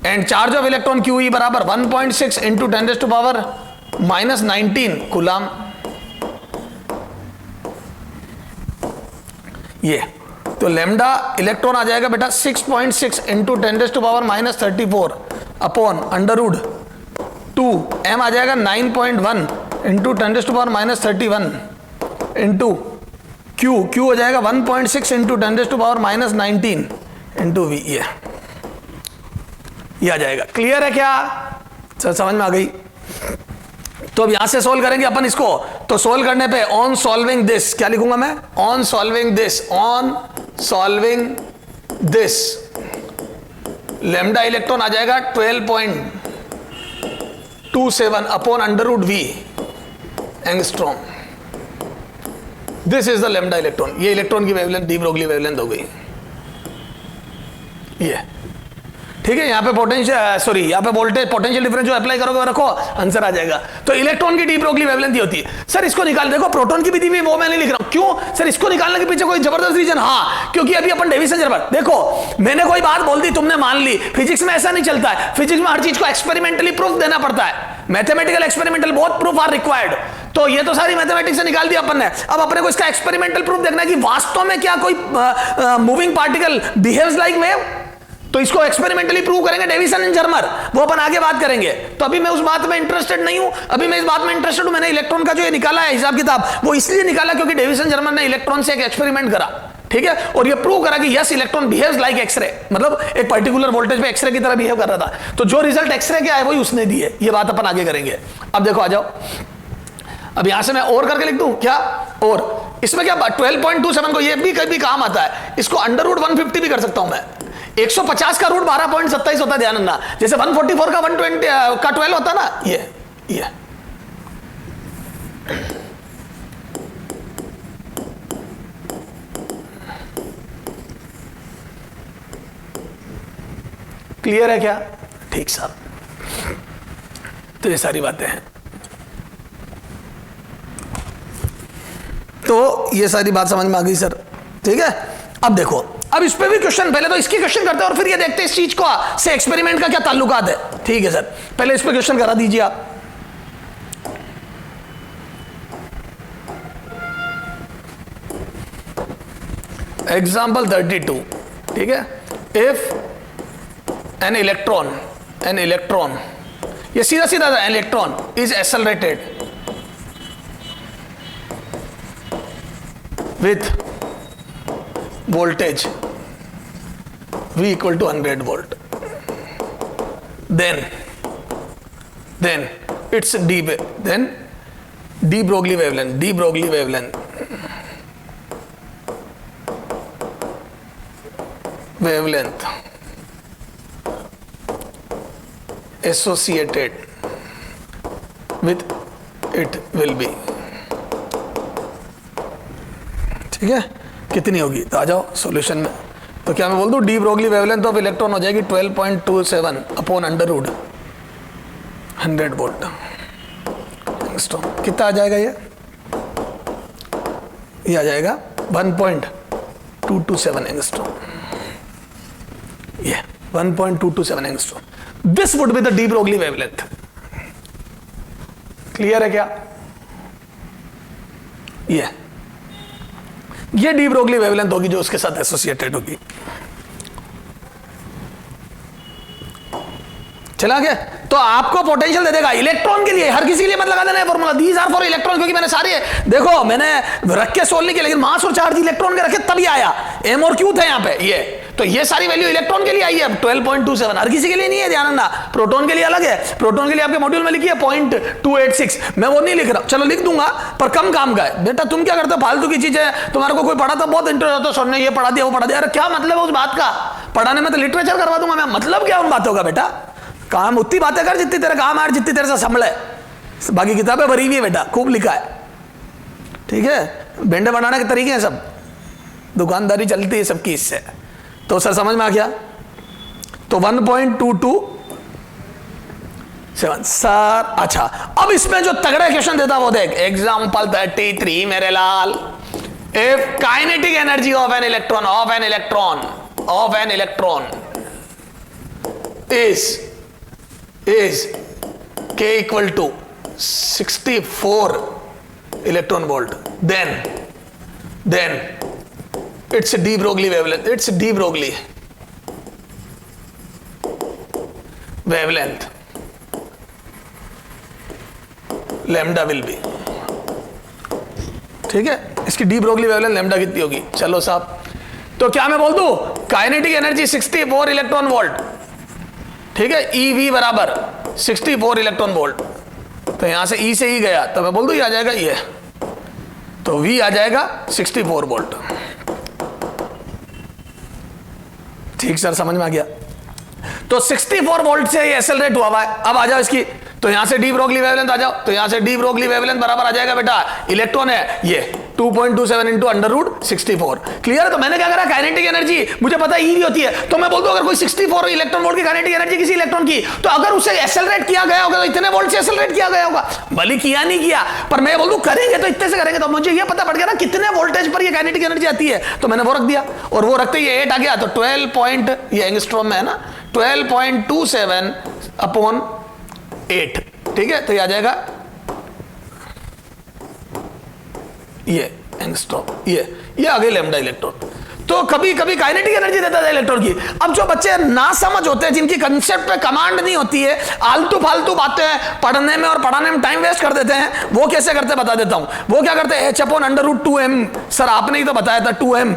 and charge of electron QE बराबर 1.6 इंटू 10⁻⁻19 कूलाम। ये तो लैम्डा इलेक्ट्रॉन आ जाएगा बेटा 6.6 into 10⁻⁻34 upon under root 2, m आ जाएगा 9.1 इंटू 10⁻⁻31 इंटू Q हो जाएगा 1.6 इंटू 10⁻⁻19 इंटू V, ये आ जाएगा। क्लियर है क्या सर, समझ में आ गई? तो अब यहां से सोल्व करेंगे अपन इसको, तो सोल्व करने पे ऑन सॉल्विंग दिस, क्या लिखूंगा मैं, on solving this lambda electron आ जाएगा 12.27 upon under root V angstrom. This is the lambda electron, ये इलेक्ट्रॉन की वेवलेंथ डी ब्रोगली वेवलेंथ हो गई, ये ठीक है। यहाँ पे पोटेंशियल, सॉरी यहाँ पे वोल्टेज पोटेंशियल डिफरेंस जो अप्लाई करोगे रखो, आंसर आ जाएगा। तो इलेक्ट्रॉन की डी ब्रोगली वेवलेंथ ही होती है। सर इसको निकाल, देखो प्रोटॉन की भी दी हुई वो मैं नहीं लिख रहा हूं, क्यों सर, इसको निकालने के पीछे कोई जबरदस्त रीजन, हाँ क्योंकि अभी अपन डेविसन जर्मर, देखो मैंने कोई बात बोल दी तुमने मान ली, फिजिक्स में ऐसा नहीं चलता है, फिजिक्स में हर चीज को एक्सपेरिमेंटली प्रूफ देना पड़ता है, mathematical experimental both proof are required. तो ये तो सारी मैथमेटिक्स से निकाल दिया अपन ने, अब अपने को इसका एक्सपेरिमेंटल प्रूफ देखना है कि वास्तव में क्या कोई moving particle behaves like wave, तो इसको एक्सपेरिमेंटली प्रूव करेंगे डेविसन एंड जर्मर, वो अपन आगे बात करेंगे। तो अभी मैं उस बात में इंटरेस्टेड नहीं हूं, अभी मैं इस बात में इंटरेस्टेड हूं, मैंने इलेक्ट्रॉन का जो ये निकाला है हिसाब किताब, वो इसलिए निकाला क्योंकि डेविसन जर्मर ने इलेक्ट्रॉन से एक एक्सपेरिमेंट करा, ठीक है, और ये प्रूव करा कि yes electron behaves like X ray, मतलब एक पर्टिकुलर वोल्टेज पे एक्सरे की तरह बिहेव कर रहा था। तो जो रिजल्ट एक्सरे के आए वही उसने दिए, ये बात अपन आगे करेंगे। अब देखो आ जाओ, अब यहां से मैं और करके लिख दूं क्या, और इसमें क्या 12.27 को ये भी कभी काम आता है, इसको अंडर रूट 150 भी कर सकता हूं मैं, 150 का रूट 12.27 होता है, ध्यान रखना, जैसे 144 का 120 का 12 होता ना, ये क्लियर है क्या? ठीक साहब, तो ये सारी बातें हैं, तो ये सारी बात समझ में आ गई सर, ठीक है। अब देखो अब इस पे भी क्वेश्चन, पहले तो इसकी क्वेश्चन करते हैं और फिर ये देखते हैं इस चीज को से एक्सपेरिमेंट का क्या ताल्लुकात है। ठीक है सर, पहले इस पे क्वेश्चन करा दीजिए आप। एग्जाम्पल 32, ठीक है। इफ एन इलेक्ट्रॉन, ये सीधा सीधा था, electron is accelerated with voltage V equal to 100 volt, then it's de Broglie wavelength associated with it will be, ठीक है। कितनी होगी तो आ जाओ सॉल्यूशन में। तो क्या मैं बोल दूं de Broglie wavelength of electron हो जाएगी 12.27 upon under root 100 volt angstrom. कितना आ जाएगा ये आ जाएगा 1.227 एंगस्ट्रॉम, ये 1.227 angstrom. This would be the de Broglie wavelength. Clear है क्या? ये डी ब्रोगली वेवलेंथ होगी जो उसके साथ एसोसिएटेड होगी। चला गया? तो आपको पोटेंशियल दे देगा इलेक्ट्रॉन के लिए, हर किसी के लिए मत लगा देना है formula, these are for electron, क्योंकि मैंने सारे देखो मैंने रख के सोल्व नहीं किया, लेकिन मास और चार्ज इलेक्ट्रॉन के रखे तभी आया, एम और क्यू थे यहां पे। ये तो ये सारी वैल्यू इलेक्ट्रॉन के लिए आई है 12.27, हर किसी के लिए नहीं है, ध्यान रखना। प्रोटॉन के लिए अलग है, प्रोटॉन के लिए आपके मॉड्यूल में लिखी है 0.286, मैं वो नहीं लिख रहा, चलो लिख दूंगा पर कम काम का है। बेटा तुम क्या करते हो, फालतू की चीज है, तुम्हारे को कोई पढ़ा था बहुत इंटरेस्ट होता है, सर ने ये पढ़ा दिया वो पढ़ा दिया, अरे क्या मतलब है उस बात का, पढ़ाने में तो लिटरेचर करवा दूंगा मैं, मतलब क्या उन बातों का बेटा, काम उतनी बातें कर जितनी तेरे काम है, जितनी तेरे से संभले, बाकी किताबें भरी हुई है बेटा, खूब लिखा है, ठीक है। बेंडे बनाने के तरीके हैं सब, दुकानदारी चलती है सबकी इससे। तो सर समझ में आ गया? तो 1.227 सर। अच्छा अब इसमें जो तगड़े क्वेश्चन देता वो देख, एग्जाम्पल 33 मेरे लाल। If kinetic energy of an electron is K equal to 64 electron volt, then it's a de Broglie wavelength, lambda will be, ठीक है। इसकी डी ब्रोगली वेवलेंथ लैम्डा कितनी होगी? चलो साहब, तो क्या मैं बोल दूं काइनेटिक एनर्जी 64 इलेक्ट्रॉन वोल्ट, ठीक है, EV बराबर 64 इलेक्ट्रॉन वोल्ट, तो यहां से E से E गया तो मैं बोल दूं ये आ जाएगा ये, तो V आ जाएगा 64 वोल्ट। ठीक सर समझ में आ गया? तो 64 वोल्ट से ये एक्सेलरेट हुआ है। अब आ जाओ इसकी, तो यहां से डी ब्रोगली वेवलेंथ आ जाओ, तो यहां से डी ब्रोगली वेवलेंथ बराबर आ जाएगा बेटा, इलेक्ट्रॉन है ये 2.27 इंटू अंडर रूट 64। क्लियर है? तो मैंने क्या करा, काइनेटिक एनर्जी मुझे पता है ईवी होती है, तो मैं बोल दूं अगर कोई 64 इलेक्ट्रॉन वोल्ट की काइनेटिक एनर्जी किसी इलेक्ट्रॉन की, तो अगर उसे एक्सेलरेट किया गया होगा तो इतने वोल्ट से एक्सेलरेट किया गया होगा, भले किया नहीं किया, पर मैं बोल दूं करेंगे तो इतने से करेंगे, तो मुझे ये पता पड़ गया ना कितने वोल्टेज पर ये काइनेटिक एनर्जी आती है, तो मैंने वो रख दिया, और वो रखते ही 8 आ गया, तो 12 ये एंगस्ट्रॉम में है ना, 12.27 अपॉन 8, ठीक है। तो ये आ जाएगा ये एंगस्ट्रॉम, ये आ गई लैम्डा इलेक्ट्रॉन। तो कभी कभी काइनेटिक एनर्जी देता है इलेक्ट्रॉन की। अब जो बच्चे ना समझ होते हैं, जिनकी कंसेप्ट पे कमांड नहीं होती है, आलतू फालतू बातें पढ़ने में और पढ़ाने में टाइम वेस्ट कर देते हैं, वो कैसे करते बता देता हूं। वो क्या करते हैं, H/√2m, सर आपने ही तो बताया था 2m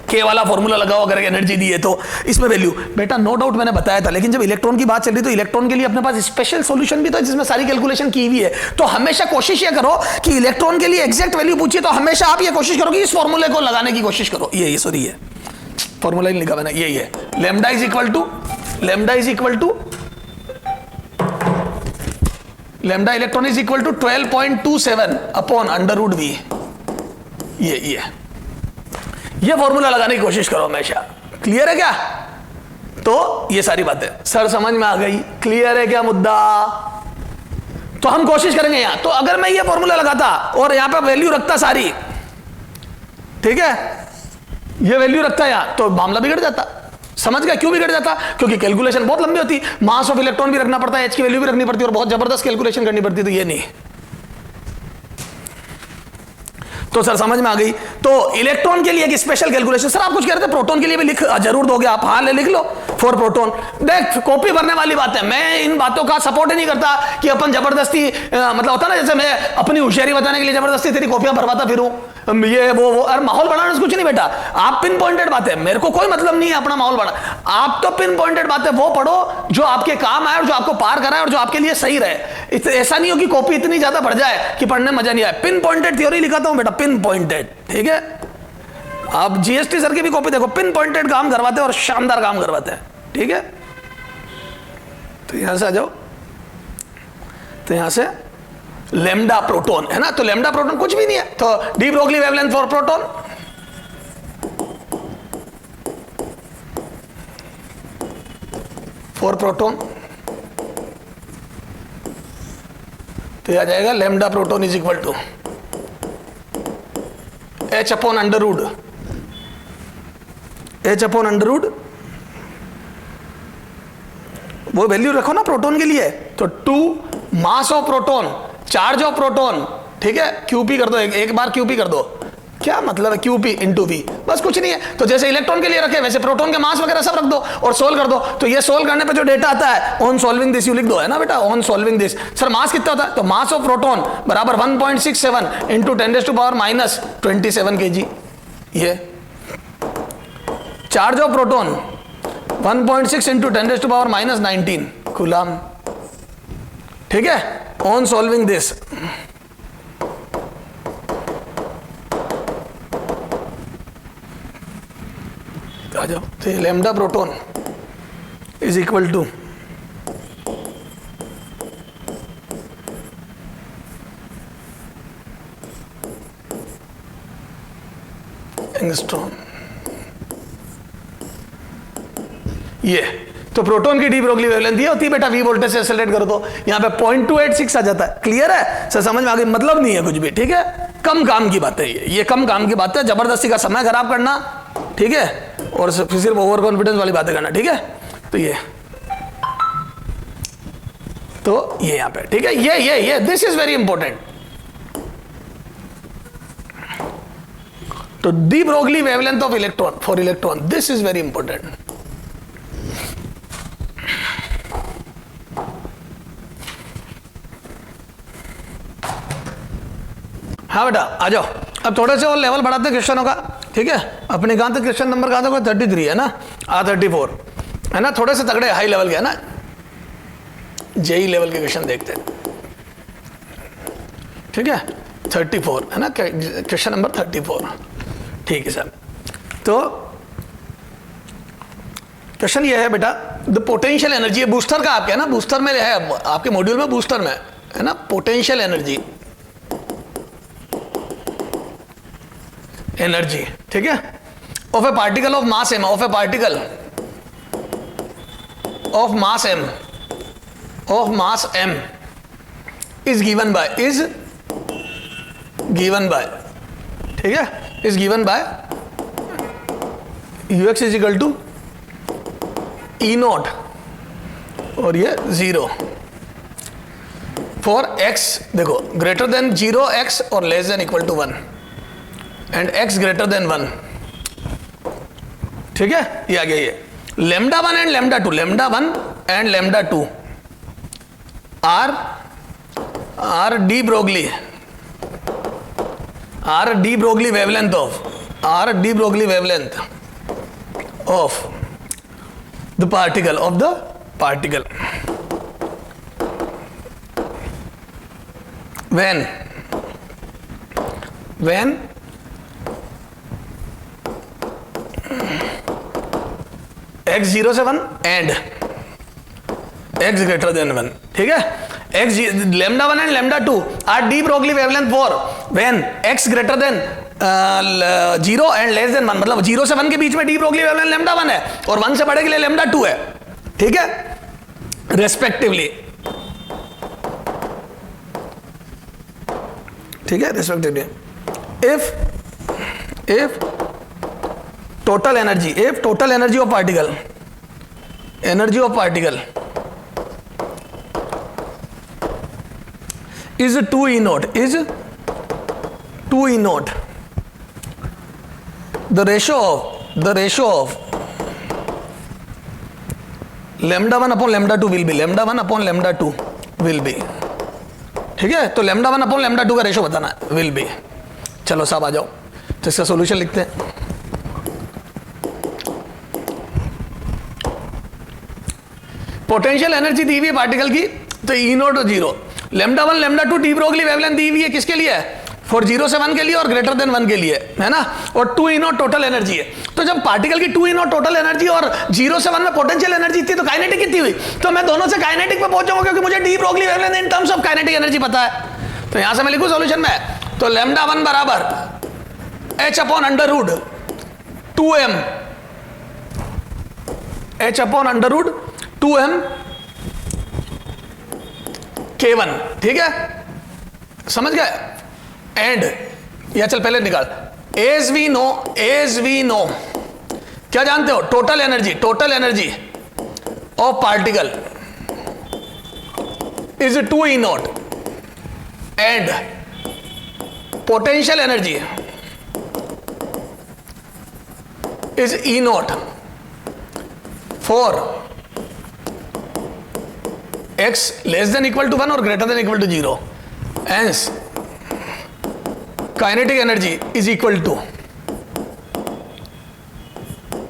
के वाला फॉर्मूला लगाओ अगर एनर्जी दी है तो इसमें वैल्यू, बेटा नो डाउट मैंने बताया था, लेकिन जब इलेक्ट्रॉन की बात चल रही तो इलेक्ट्रॉन के लिए अपने पास स्पेशल सॉल्यूशन भी तो जिसमें सारी कैलकुलेशन की हुई है। तो हमेशा कोशिश ये करो कि इलेक्ट्रॉन के लिए एग्जैक्ट वैल्यू पूछिए तो हमेशा आप ये कोशिश करो कि इस फॉर्मूले को लगाने की कोशिश करो। ये सॉरी ये फॉर्मूला नहीं लिखा मैंने, ये है lambda is equal to lambda electron is equal to 12.27 upon under root V. ये फॉर्मूला लगाने की कोशिश करो हमेशा। क्लियर है क्या? तो ये सारी बातें सर समझ में आ गई। क्लियर है क्या मुद्दा? तो हम कोशिश करेंगे यहां, तो अगर मैं ये फॉर्मूला लगाता और यहां पे वैल्यू रखता सारी, ठीक है, ये वैल्यू रखता यार तो मामला बिगड़ जाता। समझ गया क्यों बिगड़ जाता? क्योंकि कैलकुलेशन बहुत लंबी होती, मास ऑफ इलेक्ट्रॉन भी रखना पड़ता है, एच की वैल्यू भी रखनी पड़ती है और बहुत जबरदस्त कैलकुलेशन करनी पड़ती, तो ये नहीं। तो सर समझ में आ गई। तो इलेक्ट्रॉन के लिए एक स्पेशल कैलकुलेशन। सर आप कुछ कह रहे थे प्रोटॉन के लिए भी लिख जरूर दोगे आप? हाँ लिख लो फॉर प्रोटॉन। देख कॉपी भरने वाली बात है, मैं इन बातों का सपोर्ट ही नहीं करता कि अपन जबरदस्ती मतलब होता ना जैसे मैं अपनी होशियारी बताने के लिए जबरदस्ती तेरी कॉपियां भरवाता फिरूं, ये वो अरे माहौल बढ़ाने से कुछ नहीं बेटा। आप पिन पॉइंटेड बातें, मेरे को कोई मतलब नहीं है अपना माहौल बढ़ा, आप तो पिन पॉइंटेड बातें वो पढ़ो जो आपके काम आए और जो आपको पार कराए और जो आपके लिए सही रहे। ऐसा नहीं हो कि कॉपी इतनी ज्यादा बढ़ जाए कि पढ़ने मजा नहीं आए। पिन पॉइंटेड थ्योरी लिखाता हूं बेटा, पिन पॉइंटेड, ठीक है। आप जीएसटी सर की भी कॉपी देखो, पिन पॉइंटेड काम करवाते हैं और शानदार काम करवाते हैं, ठीक है। तो यहां से आ जाओ, तो यहां से लैम्डा प्रोटॉन है ना, तो लैम्डा प्रोटॉन कुछ भी नहीं है, तो de Broglie wavelength for proton, for proton तो आ जाएगा lambda proton is equal to H upon under root, H upon under root, वो वैल्यू रखो ना प्रोटॉन के लिए, तो 2 mass of proton, charge of proton, ठीक है, क्यूपी कर दो, एक बार क्यूपी कर दो। क्या मतलब है क्यूपी इंटू वी, बस कुछ नहीं है। तो जैसे इलेक्ट्रॉन के लिए रखे वैसे प्रोटॉन के मास वगैरह सब रख दो और सोल्व कर दो। तो ये सोल्व करने पे जो डेटा आता है ऑन सॉल्विंग दिस यू लिख दो, है ना बेटा, on solving this. Sir mass कितना होता है? तो मास ऑफ प्रोटॉन बराबर 1.67 इंटू 10⁻⁻27 kg। ये चार्ज ऑफ प्रोटॉन 1.6 इंटू 10⁻⁻19 कूलम, ठीक है, ऑन सॉल्विंग दिस। आ जाओ, तो lambda proton is equal to angstrom. ये तो प्रोटॉन की डी ब्रोगली वेवलेंथ ये होती है बेटा, वी वोल्टेज से एक्सेलरेट कर दो, यहां पे 0.286 आ जाता है। क्लियर है सर, समझ में आ गई? मतलब नहीं है कुछ भी, ठीक है। कम काम की बात है ये कम काम की बात है, जबरदस्ती का समय खराब करना, ठीक है, और सिर्फ ओवर कॉन्फिडेंस वाली बातें करना, ठीक है। तो ये यहां पे, ठीक है, ये दिस इज वेरी इंपॉर्टेंट। तो de Broglie wavelength of electron for electron, this is very important. हाँ बेटा आ जाओ, अब थोड़े से और लेवल बढ़ाते हैं क्वेश्चनों का, ठीक है। अपने कहां तक क्वेश्चन नंबर कहां तक? 33 है ना, 34 है ना, थोड़े से तगड़े हाई लेवल के है ना, जेई लेवल के क्वेश्चन देखते हैं, ठीक है। 34 है ना, क्वेश्चन नंबर 34, ठीक है सर। तो क्वेश्चन ये है बेटा, द पोटेंशियल एनर्जी, बूस्टर का आपके है ना, बूस्टर में है आपके मॉड्यूल में, बूस्टर में है ना, पोटेंशियल एनर्जी, ठीक है, of a particle of mass M, of a particle of mass M is given by, ठीक है, is given by ux is equal to E not और ये 0 फॉर x, देखो ग्रेटर देन 0x और less than equal to 1 and x greater than 1, ठीक है। ये आ गया ये lambda 1 and lambda 2, lambda 1 and lambda 2 are de Broglie wavelength of the particle when x 0 से 1 एंड x ग्रेटर देन 1, ठीक है। Lambda 1 and lambda 2 are de Broglie wavelength for when x greater then 0 and less than 1, मतलब 0 से 1 के बीच में D Broglie wavelength lambda 1 है और 1 से बड़े के लिए लैम्डा 2 है, ठीक है, रेस्पेक्टिवली, ठीक है, respectively. If total energy, if total energy of particle is 2 E naught, the ratio of lambda 1 upon lambda 2 will be ठीक है। तो lambda 1 upon lambda 2 का रेशो बताना है, will be। चलो साहब आ जाओ, तो इसका सॉल्यूशन लिखते हैं। पोटेंशियल एनर्जी दी हुई है पार्टिकल की, तो ई नॉट और 0, lambda 1 lambda 2 de Broglie wavelength दी हुई है, किसके लिए है? फॉर 0 से 1 के लिए और ग्रेटर देन 1 के लिए, है ना। और 2 ई नॉट टोटल एनर्जी है। तो जब पार्टिकल की 2 ई नॉट टोटल एनर्जी और 0 से 1 में पोटेंशियल एनर्जी थी, तो काइनेटिक कितनी हुई? तो मैं दोनों से काइनेटिक पे पहुंचाऊंगा, क्योंकि मुझे D Broglie wavelength in terms of kinetic energy पता है। तो यहां से मैं लिखूं सॉल्यूशन में, तो लैम्डा 1 बराबर h upon under root 2m, h upon under root 2m K1, ठीक है, समझ गए। एंड या चल पहले निकाल, एज वी नो क्या जानते हो? Total energy of particle is 2 E naught and potential energy is E naught for x less than equal to 1 और greater than equal to 0, hence kinetic energy is equal to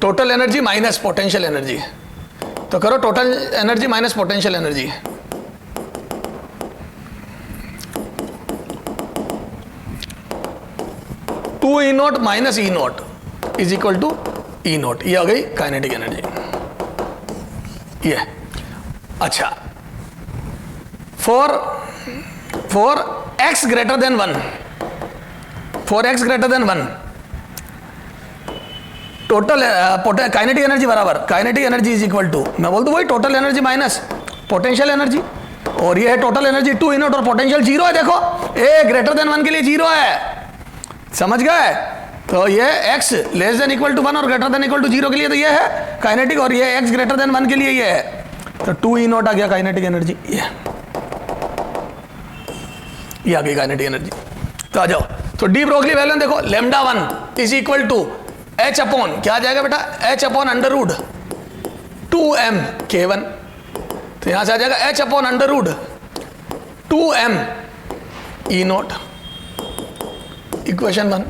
total energy minus potential energy. तो करो total energy minus potential energy, two E naught minus E naught is equal to E naught. ये आ गई kinetic energy, ये। अच्छा, for x greater than 1, total kinetic energy बराबर kinetic energy is equal to, मैं बोल दूं वही total energy minus potential energy, और ये है टोटल एनर्जी 2 ई नॉट और पोटेंशियल 0 है। देखो ए ग्रेटर देन 1 के लिए 0 है, समझ गए। तो ये x less than equal to 1 और ग्रेटर देन इक्वल टू 0 के लिए तो ये है काइनेटिक, और ये x ग्रेटर देन 1 के लिए ये है, तो 2 ई नॉट आ गया काइनेटिक एनर्जी, ये आ गई काइनेटिक एनर्जी। तो आ जाओ, तो डी ब्रोगली वेवलेंथ देखो, lambda 1 is equal to h upon क्या आ जाएगा बेटा? h upon under root 2m K1, तो यहां से आ जाएगा h upon under root 2m E naught, equation 1।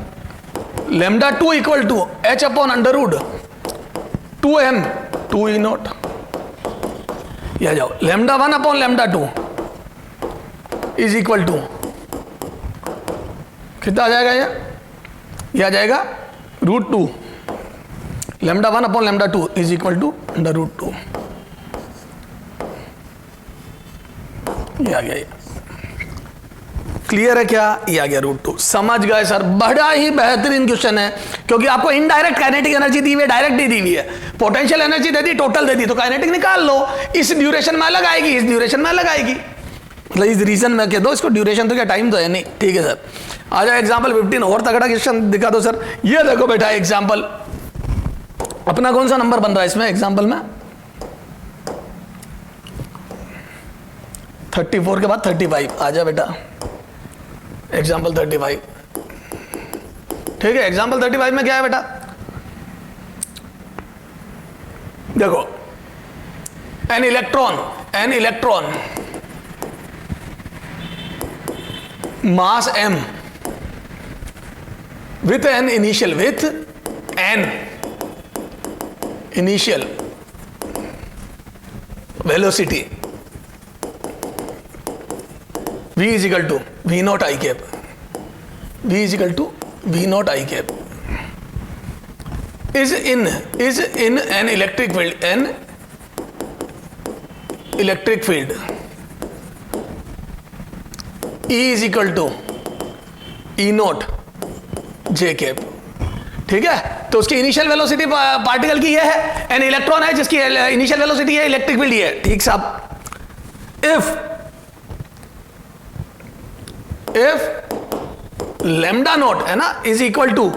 Lambda 2 equal to h upon under root 2m 2 E naught, ये आ जाओ, lambda 1 upon lambda 2 is equal to कितना आ जाएगा? ये आ जाएगा √2, lambda 1 upon lambda 2 is equal to under root 2, ये आ गया। ये क्लियर है क्या? ये आ गया √2। समझ गए सर? बड़ा ही बेहतरीन क्वेश्चन है, क्योंकि आपको इनडायरेक्ट काइनेटिक एनर्जी दी हुई है, डायरेक्ट दी हुई है। पोटेंशियल एनर्जी दे दी, टोटल दे दी, तो काइनेटिक निकाल लो, इस ड्यूरेशन में अलग आएगी, इस ड्यूरेशन में अलग आएगी, मतलब इस रीजन में कह दो इसको, ड्यूरेशन तो क्या टाइम तो है नहीं, ठीक है सर। आ जाओ एग्जाम्पल 15 और तगड़ा क्वेश्चन दिखा दो सर। ये देखो बेटा एग्जाम्पल, अपना कौन सा नंबर बन रहा है इसमें एग्जाम्पल में? 34 के बाद 35, आ जा बेटा एग्जाम्पल 35, ठीक है। एग्जाम्पल 35 में क्या है बेटा? देखो, an electron mass m with an initial velocity v is equal to v naught I cap, is in an electric field, E is equal to E note J cap, ठीक है। तो उसकी इनिशियल वेलोसिटी पार्टिकल की ये है, N electron है जिसकी initial velocity है इलेक्ट्रिक फील्ड ये है, ठीक साहब। इफ लैम्डा नोट है ना is equal to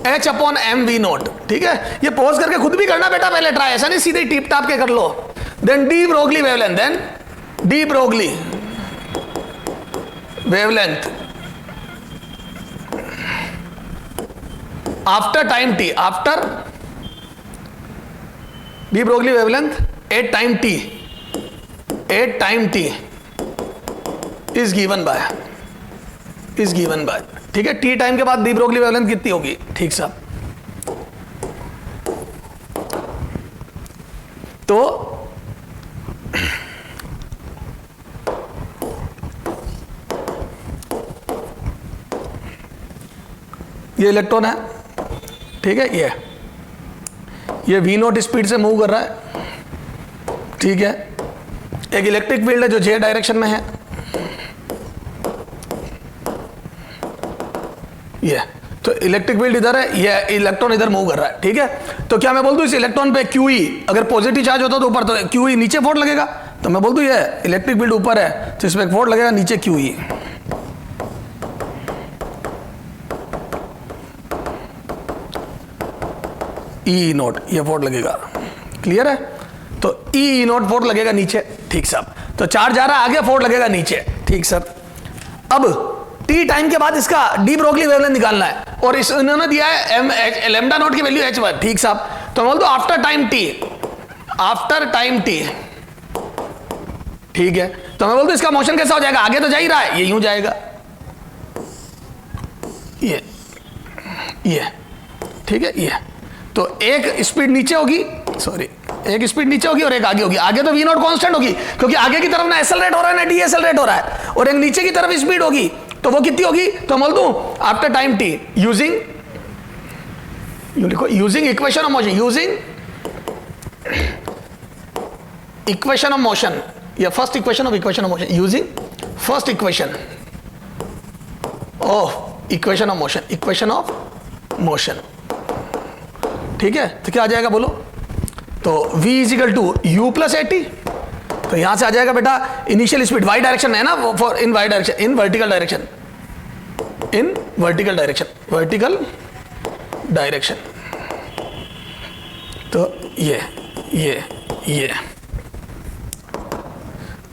H upon m v naught. ठीक है, ये पॉज करके खुद भी करना बेटा पहले ट्राई, ऐसा नहीं सीधे टीप टाप के कर लो। Then de Broglie wavelength, then de Broglie wavelength after time t, after de Broglie wavelength at time t, at time t is given by, is given by. ठीक है, टी टाइम के बाद डी ब्रोगली वेवलेंथ कितनी होगी? ठीक साहब, तो ये इलेक्ट्रॉन है, ठीक है, ये वी नोट स्पीड से मूव कर रहा है। ठीक है, एक इलेक्ट्रिक फील्ड है जो जे डायरेक्शन में है, ये तो इलेक्ट्रिक फील्ड इधर है, ये इलेक्ट्रॉन इधर मूव कर रहा है। ठीक है, तो क्या मैं बोल दूं इस इलेक्ट्रॉन पे QE अगर पॉजिटिव चार्ज होता तो ऊपर, तो QE नीचे फोर्स लगेगा, तो मैं बोल दूं ये इलेक्ट्रिक फील्ड ऊपर है तो इसमें फोर्स लगेगा नीचे QE। E नोट ये फोर्स लगेगा, क्लियर है? तो E नोट फोर्स लगेगा नीचे। ठीक सर, तो चार्ज आ रहा है आगे, फोर्स लगेगा नीचे। ठीक सर, अब टी टाइम के बाद इसका डी ब्रोगली वेवलेंथ निकालना है, और इस इन्होंने दिया है एम एच लेमडा नोट की वैल्यू h1। ठीक साहब, तो बोल दो after time t, after time t. ठीक है, तो मैं बोल दो इसका मोशन कैसा हो जाएगा? आगे तो जा ही रहा है, ये यूं जाएगा, ये ठीक है, ये तो एक स्पीड नीचे होगी, सॉरी एक स्पीड नीचे होगी और एक आगे होगी। आगे तो वी नॉट कांस्टेंट होगी क्योंकि आगे की तरफ ना एक्सेलरेट हो रहा है ना डीएक्सेलरेट हो रहा है, और एक नीचे की तरफ स्पीड होगी, तो वो कितनी होगी? तो बोल दूं आफ्टर टाइम टी यूजिंग, लिखो using equation of motion, using equation of motion, या first equation of motion, using first equation of motion, equation of motion. ठीक है, तो क्या आ जाएगा बोलो? तो v is equal to u plus a t, तो यहां से आ जाएगा बेटा इनिशियल स्पीड वाई डायरेक्शन में है ना, for in y direction, in vertical direction, in vertical direction, vertical direction. तो ये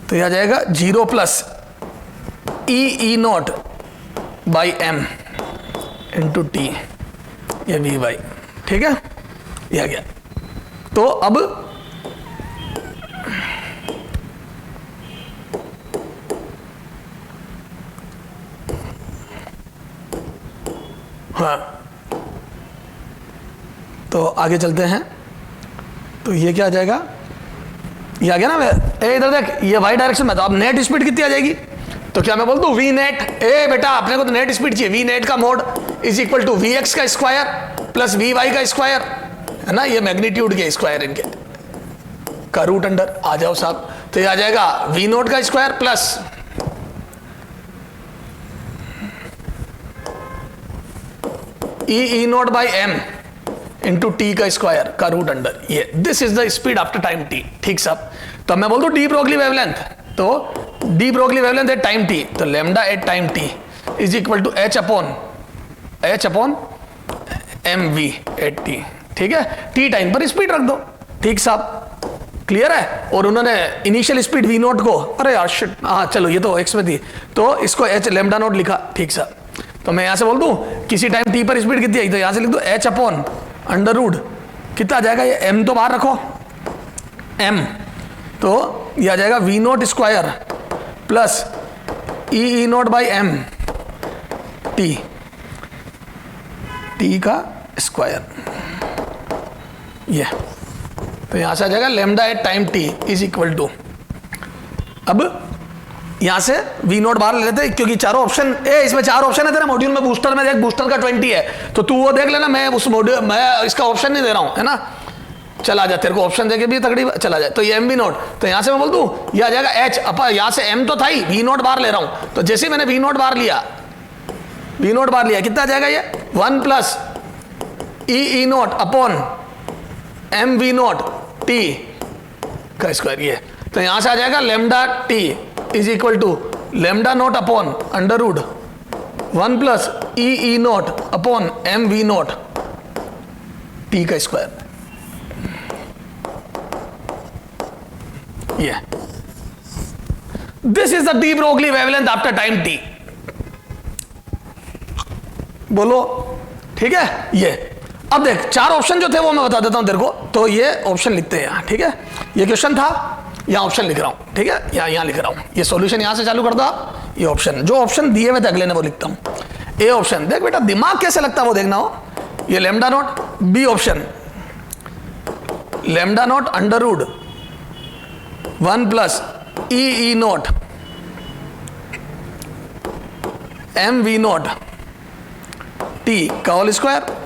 तो यह आ जाएगा 0 plus E naught by m into t, ये वी वाई। ठीक है, यह आ गया। तो अब हाँ, तो आगे चलते हैं। तो ये क्या आ जाएगा? ये आ गया ना, ए इधर देख, ये वाई डायरेक्शन में, तो अब नेट स्पीड कितनी आ जाएगी? तो क्या मैं बोल दूं वी नेट, ए बेटा अपने को तो नेट स्पीड चाहिए, वी नेट का mod is equal to v x का स्क्वायर प्लस वी वाई का स्क्वायर, है ना, ये मैग्नीट्यूड के स्क्वायर इनके का रूट अंडर। आ जाओ साहब, तो ये आ जाएगा वी नोट का square plus E naught by m into t का स्क्वायर का रूट अंडर, ये this is the speed after time t. ठीक साहब, तो मैं बोल दूं डी ब्रोगली वेवलेंथ, तो de Broglie wavelength at time t, तो lambda at time t is equal to H upon m v at t. ठीक है, टी टाइम पर स्पीड रख दो। ठीक साहब, क्लियर है? और उन्होंने इनिशियल स्पीड वी नोट को, अरे यार शिट, हाँ चलो ये तो एक्स में थी, तो इसको एच लेमडा नोट लिखा। ठीक साहब, तो मैं यहां से बोल दूं किसी टाइम टी पर स्पीड कितनी आई, तो यहां से लिख दो एच अपॉन अंडर रूट कितना आ जाएगा, ये एम तो बाहर रखो, एम, तो ये आ जाएगा v naught square plus E naught by m t, t का स्क्वायर, ये तो यहां से आ जाएगा lambda at time t is equal to, अब यहां से वी नोट बाहर ले लेते हैं क्योंकि चारों ऑप्शन, इसमें 4 ऑप्शन है तेरा मॉड्यूल में, बूस्टर में देख, बूस्टर का 20 है, तो तू वो देख लेना, मैं उस मॉड्यूल मैं इसका ऑप्शन नहीं दे रहा हूं, है ना। चला जा, तेरे को ऑप्शन देके भी तगड़ी चला जाए। तो ये एम वी नोट, तो यहां से मैं बोल दूं ये आ जाएगा एच अपा, यहां से एम तो था ही, वी नोट बाहर ले रहा हूं, तो जैसे मैंने वी नोट बाहर लिया कितना आ जाएगा ये 1 plus E naught upon m v naught t का स्क्वायर, ये तो यहां से आ जाएगा lambda t is equal to lambda naught upon under root 1 plus E naught upon m v naught t का स्क्वायर, ये this is the de Broglie wavelength after time t. बोलो ठीक है। ये अब देख चार ऑप्शन जो थे वो मैं बता देता हूं तेरे को, तो ये ऑप्शन लिखते हैं यहां, ठीक है। ये क्वेश्चन था, यहां ऑप्शन लिख रहा हूं, ठीक है, यहां लिख रहा हूं। ये सॉल्यूशन यहां से चालू कर दो आप, ये ऑप्शन जो ऑप्शन दिए हुए थे अगले ने वो लिखता हूं। ए ऑप्शन देख बेटा दिमाग कैसे लगता है वो देखना हो, ये lambda naught. B option lambda naught under root 1 plus E naught m v naught t का whole square.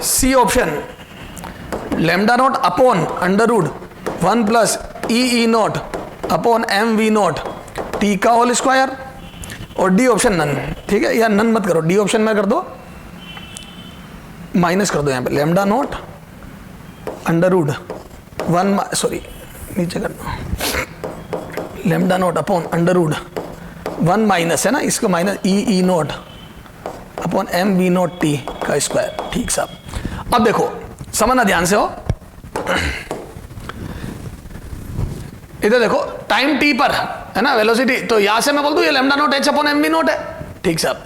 C option lambda naught upon under root 1 plus E naught upon m v naught t का whole square. और D option none, ठीक है, या none मत करो, D option में कर दो, माइनस कर दो यहां पे lambda naught under root 1, sorry नीचे कर दो, lambda naught upon under root 1 minus है ना, इसको minus E naught upon m v naught t का स्क्वायर। ठीक साहब, अब देखो समझना ध्यान से हो, इधर देखो टाइम टी पर है ना वेलोसिटी, तो यहां से मैं बोल दूं ये lambda naught h upon m v naught है। ठीक साहब,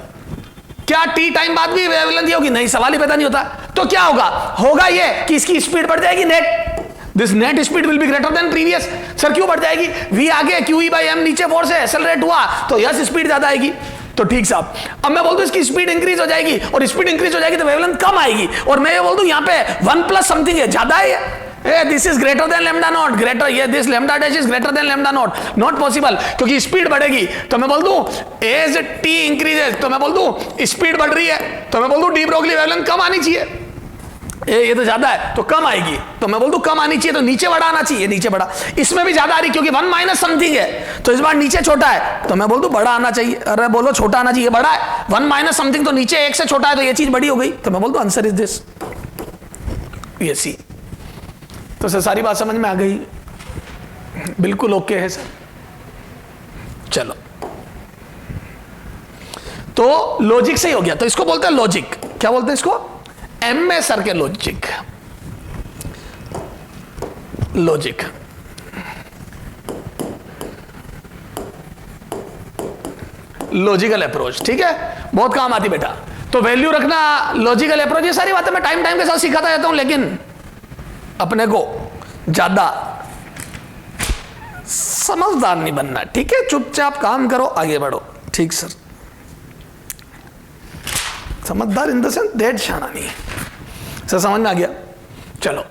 क्या टी टाइम बाद भी वेवलेंथ होगी? नहीं, सवाल ही पैदा नहीं होता। तो क्या होगा? होगा ये कि इसकी स्पीड बढ़ जाएगी net, this net speed will be greater than previous. Sir क्यों बढ़ जाएगी? v आगे QE बाई m नीचे फोर्स है, एक्सेलरेट हुआ तो यस स्पीड ज्यादा आएगी। तो ठीक साहब, अब मैं बोल दूं इसकी स्पीड इंक्रीज हो जाएगी, और स्पीड इंक्रीज हो जाएगी तो वेवलेंथ कम आएगी, और मैं ये बोल दूं यहां पे 1 प्लस समथिंग है, ज्यादा है, this is greater than lambda naught, greater, ये this lambda dash is greater than lambda naught, not possible, क्योंकि स्पीड बढ़ेगी। तो मैं बोल दूं एज टी इंक्रीजेस, तो मैं बोल दूं स्पीड बढ़ रही है, तो मैं बोल दूं डी ब्रोगली वेवलेंथ कम आनी चाहिए। ये तो ज्यादा है तो कम आएगी, तो मैं बोल दूं कम आनी चाहिए तो नीचे बड़ा आना चाहिए, नीचे बड़ा। इसमें भी ज्यादा आ रही क्योंकि 1 माइनस समथिंग है, तो इस बार नीचे छोटा है, तो मैं बोल दूं बड़ा आना चाहिए। अरे बोलो छोटा आना चाहिए, बड़ा है, 1 माइनस समथिंग तो नीचे 1 से छोटा है, तो ये चीज बड़ी हो गई, तो मैं बोल दूं आंसर इज दिस, ये सी। तो सर सारी बात समझ में आ गई? बिल्कुल ओके है सर। चलो, तो लॉजिक से ही हो गया, तो इसको बोलते हैं लॉजिक। क्या बोलते हैं इसको? एम ए सर के लॉजिक, लॉजिक। लॉजिकल अप्रोच, ठीक है, बहुत काम आती बेटा। तो वैल्यू रखना, लॉजिकल अप्रोच, ये सारी बातें मैं टाइम के साथ सिखाता रहता हूं, लेकिन अपने को ज्यादा समझदार नहीं बनना, ठीक है, चुपचाप काम करो, आगे बढ़ो। ठीक सर, समझदार इन द सेंस दैट शाना नहीं है। सर समझ में आ गया? चलो।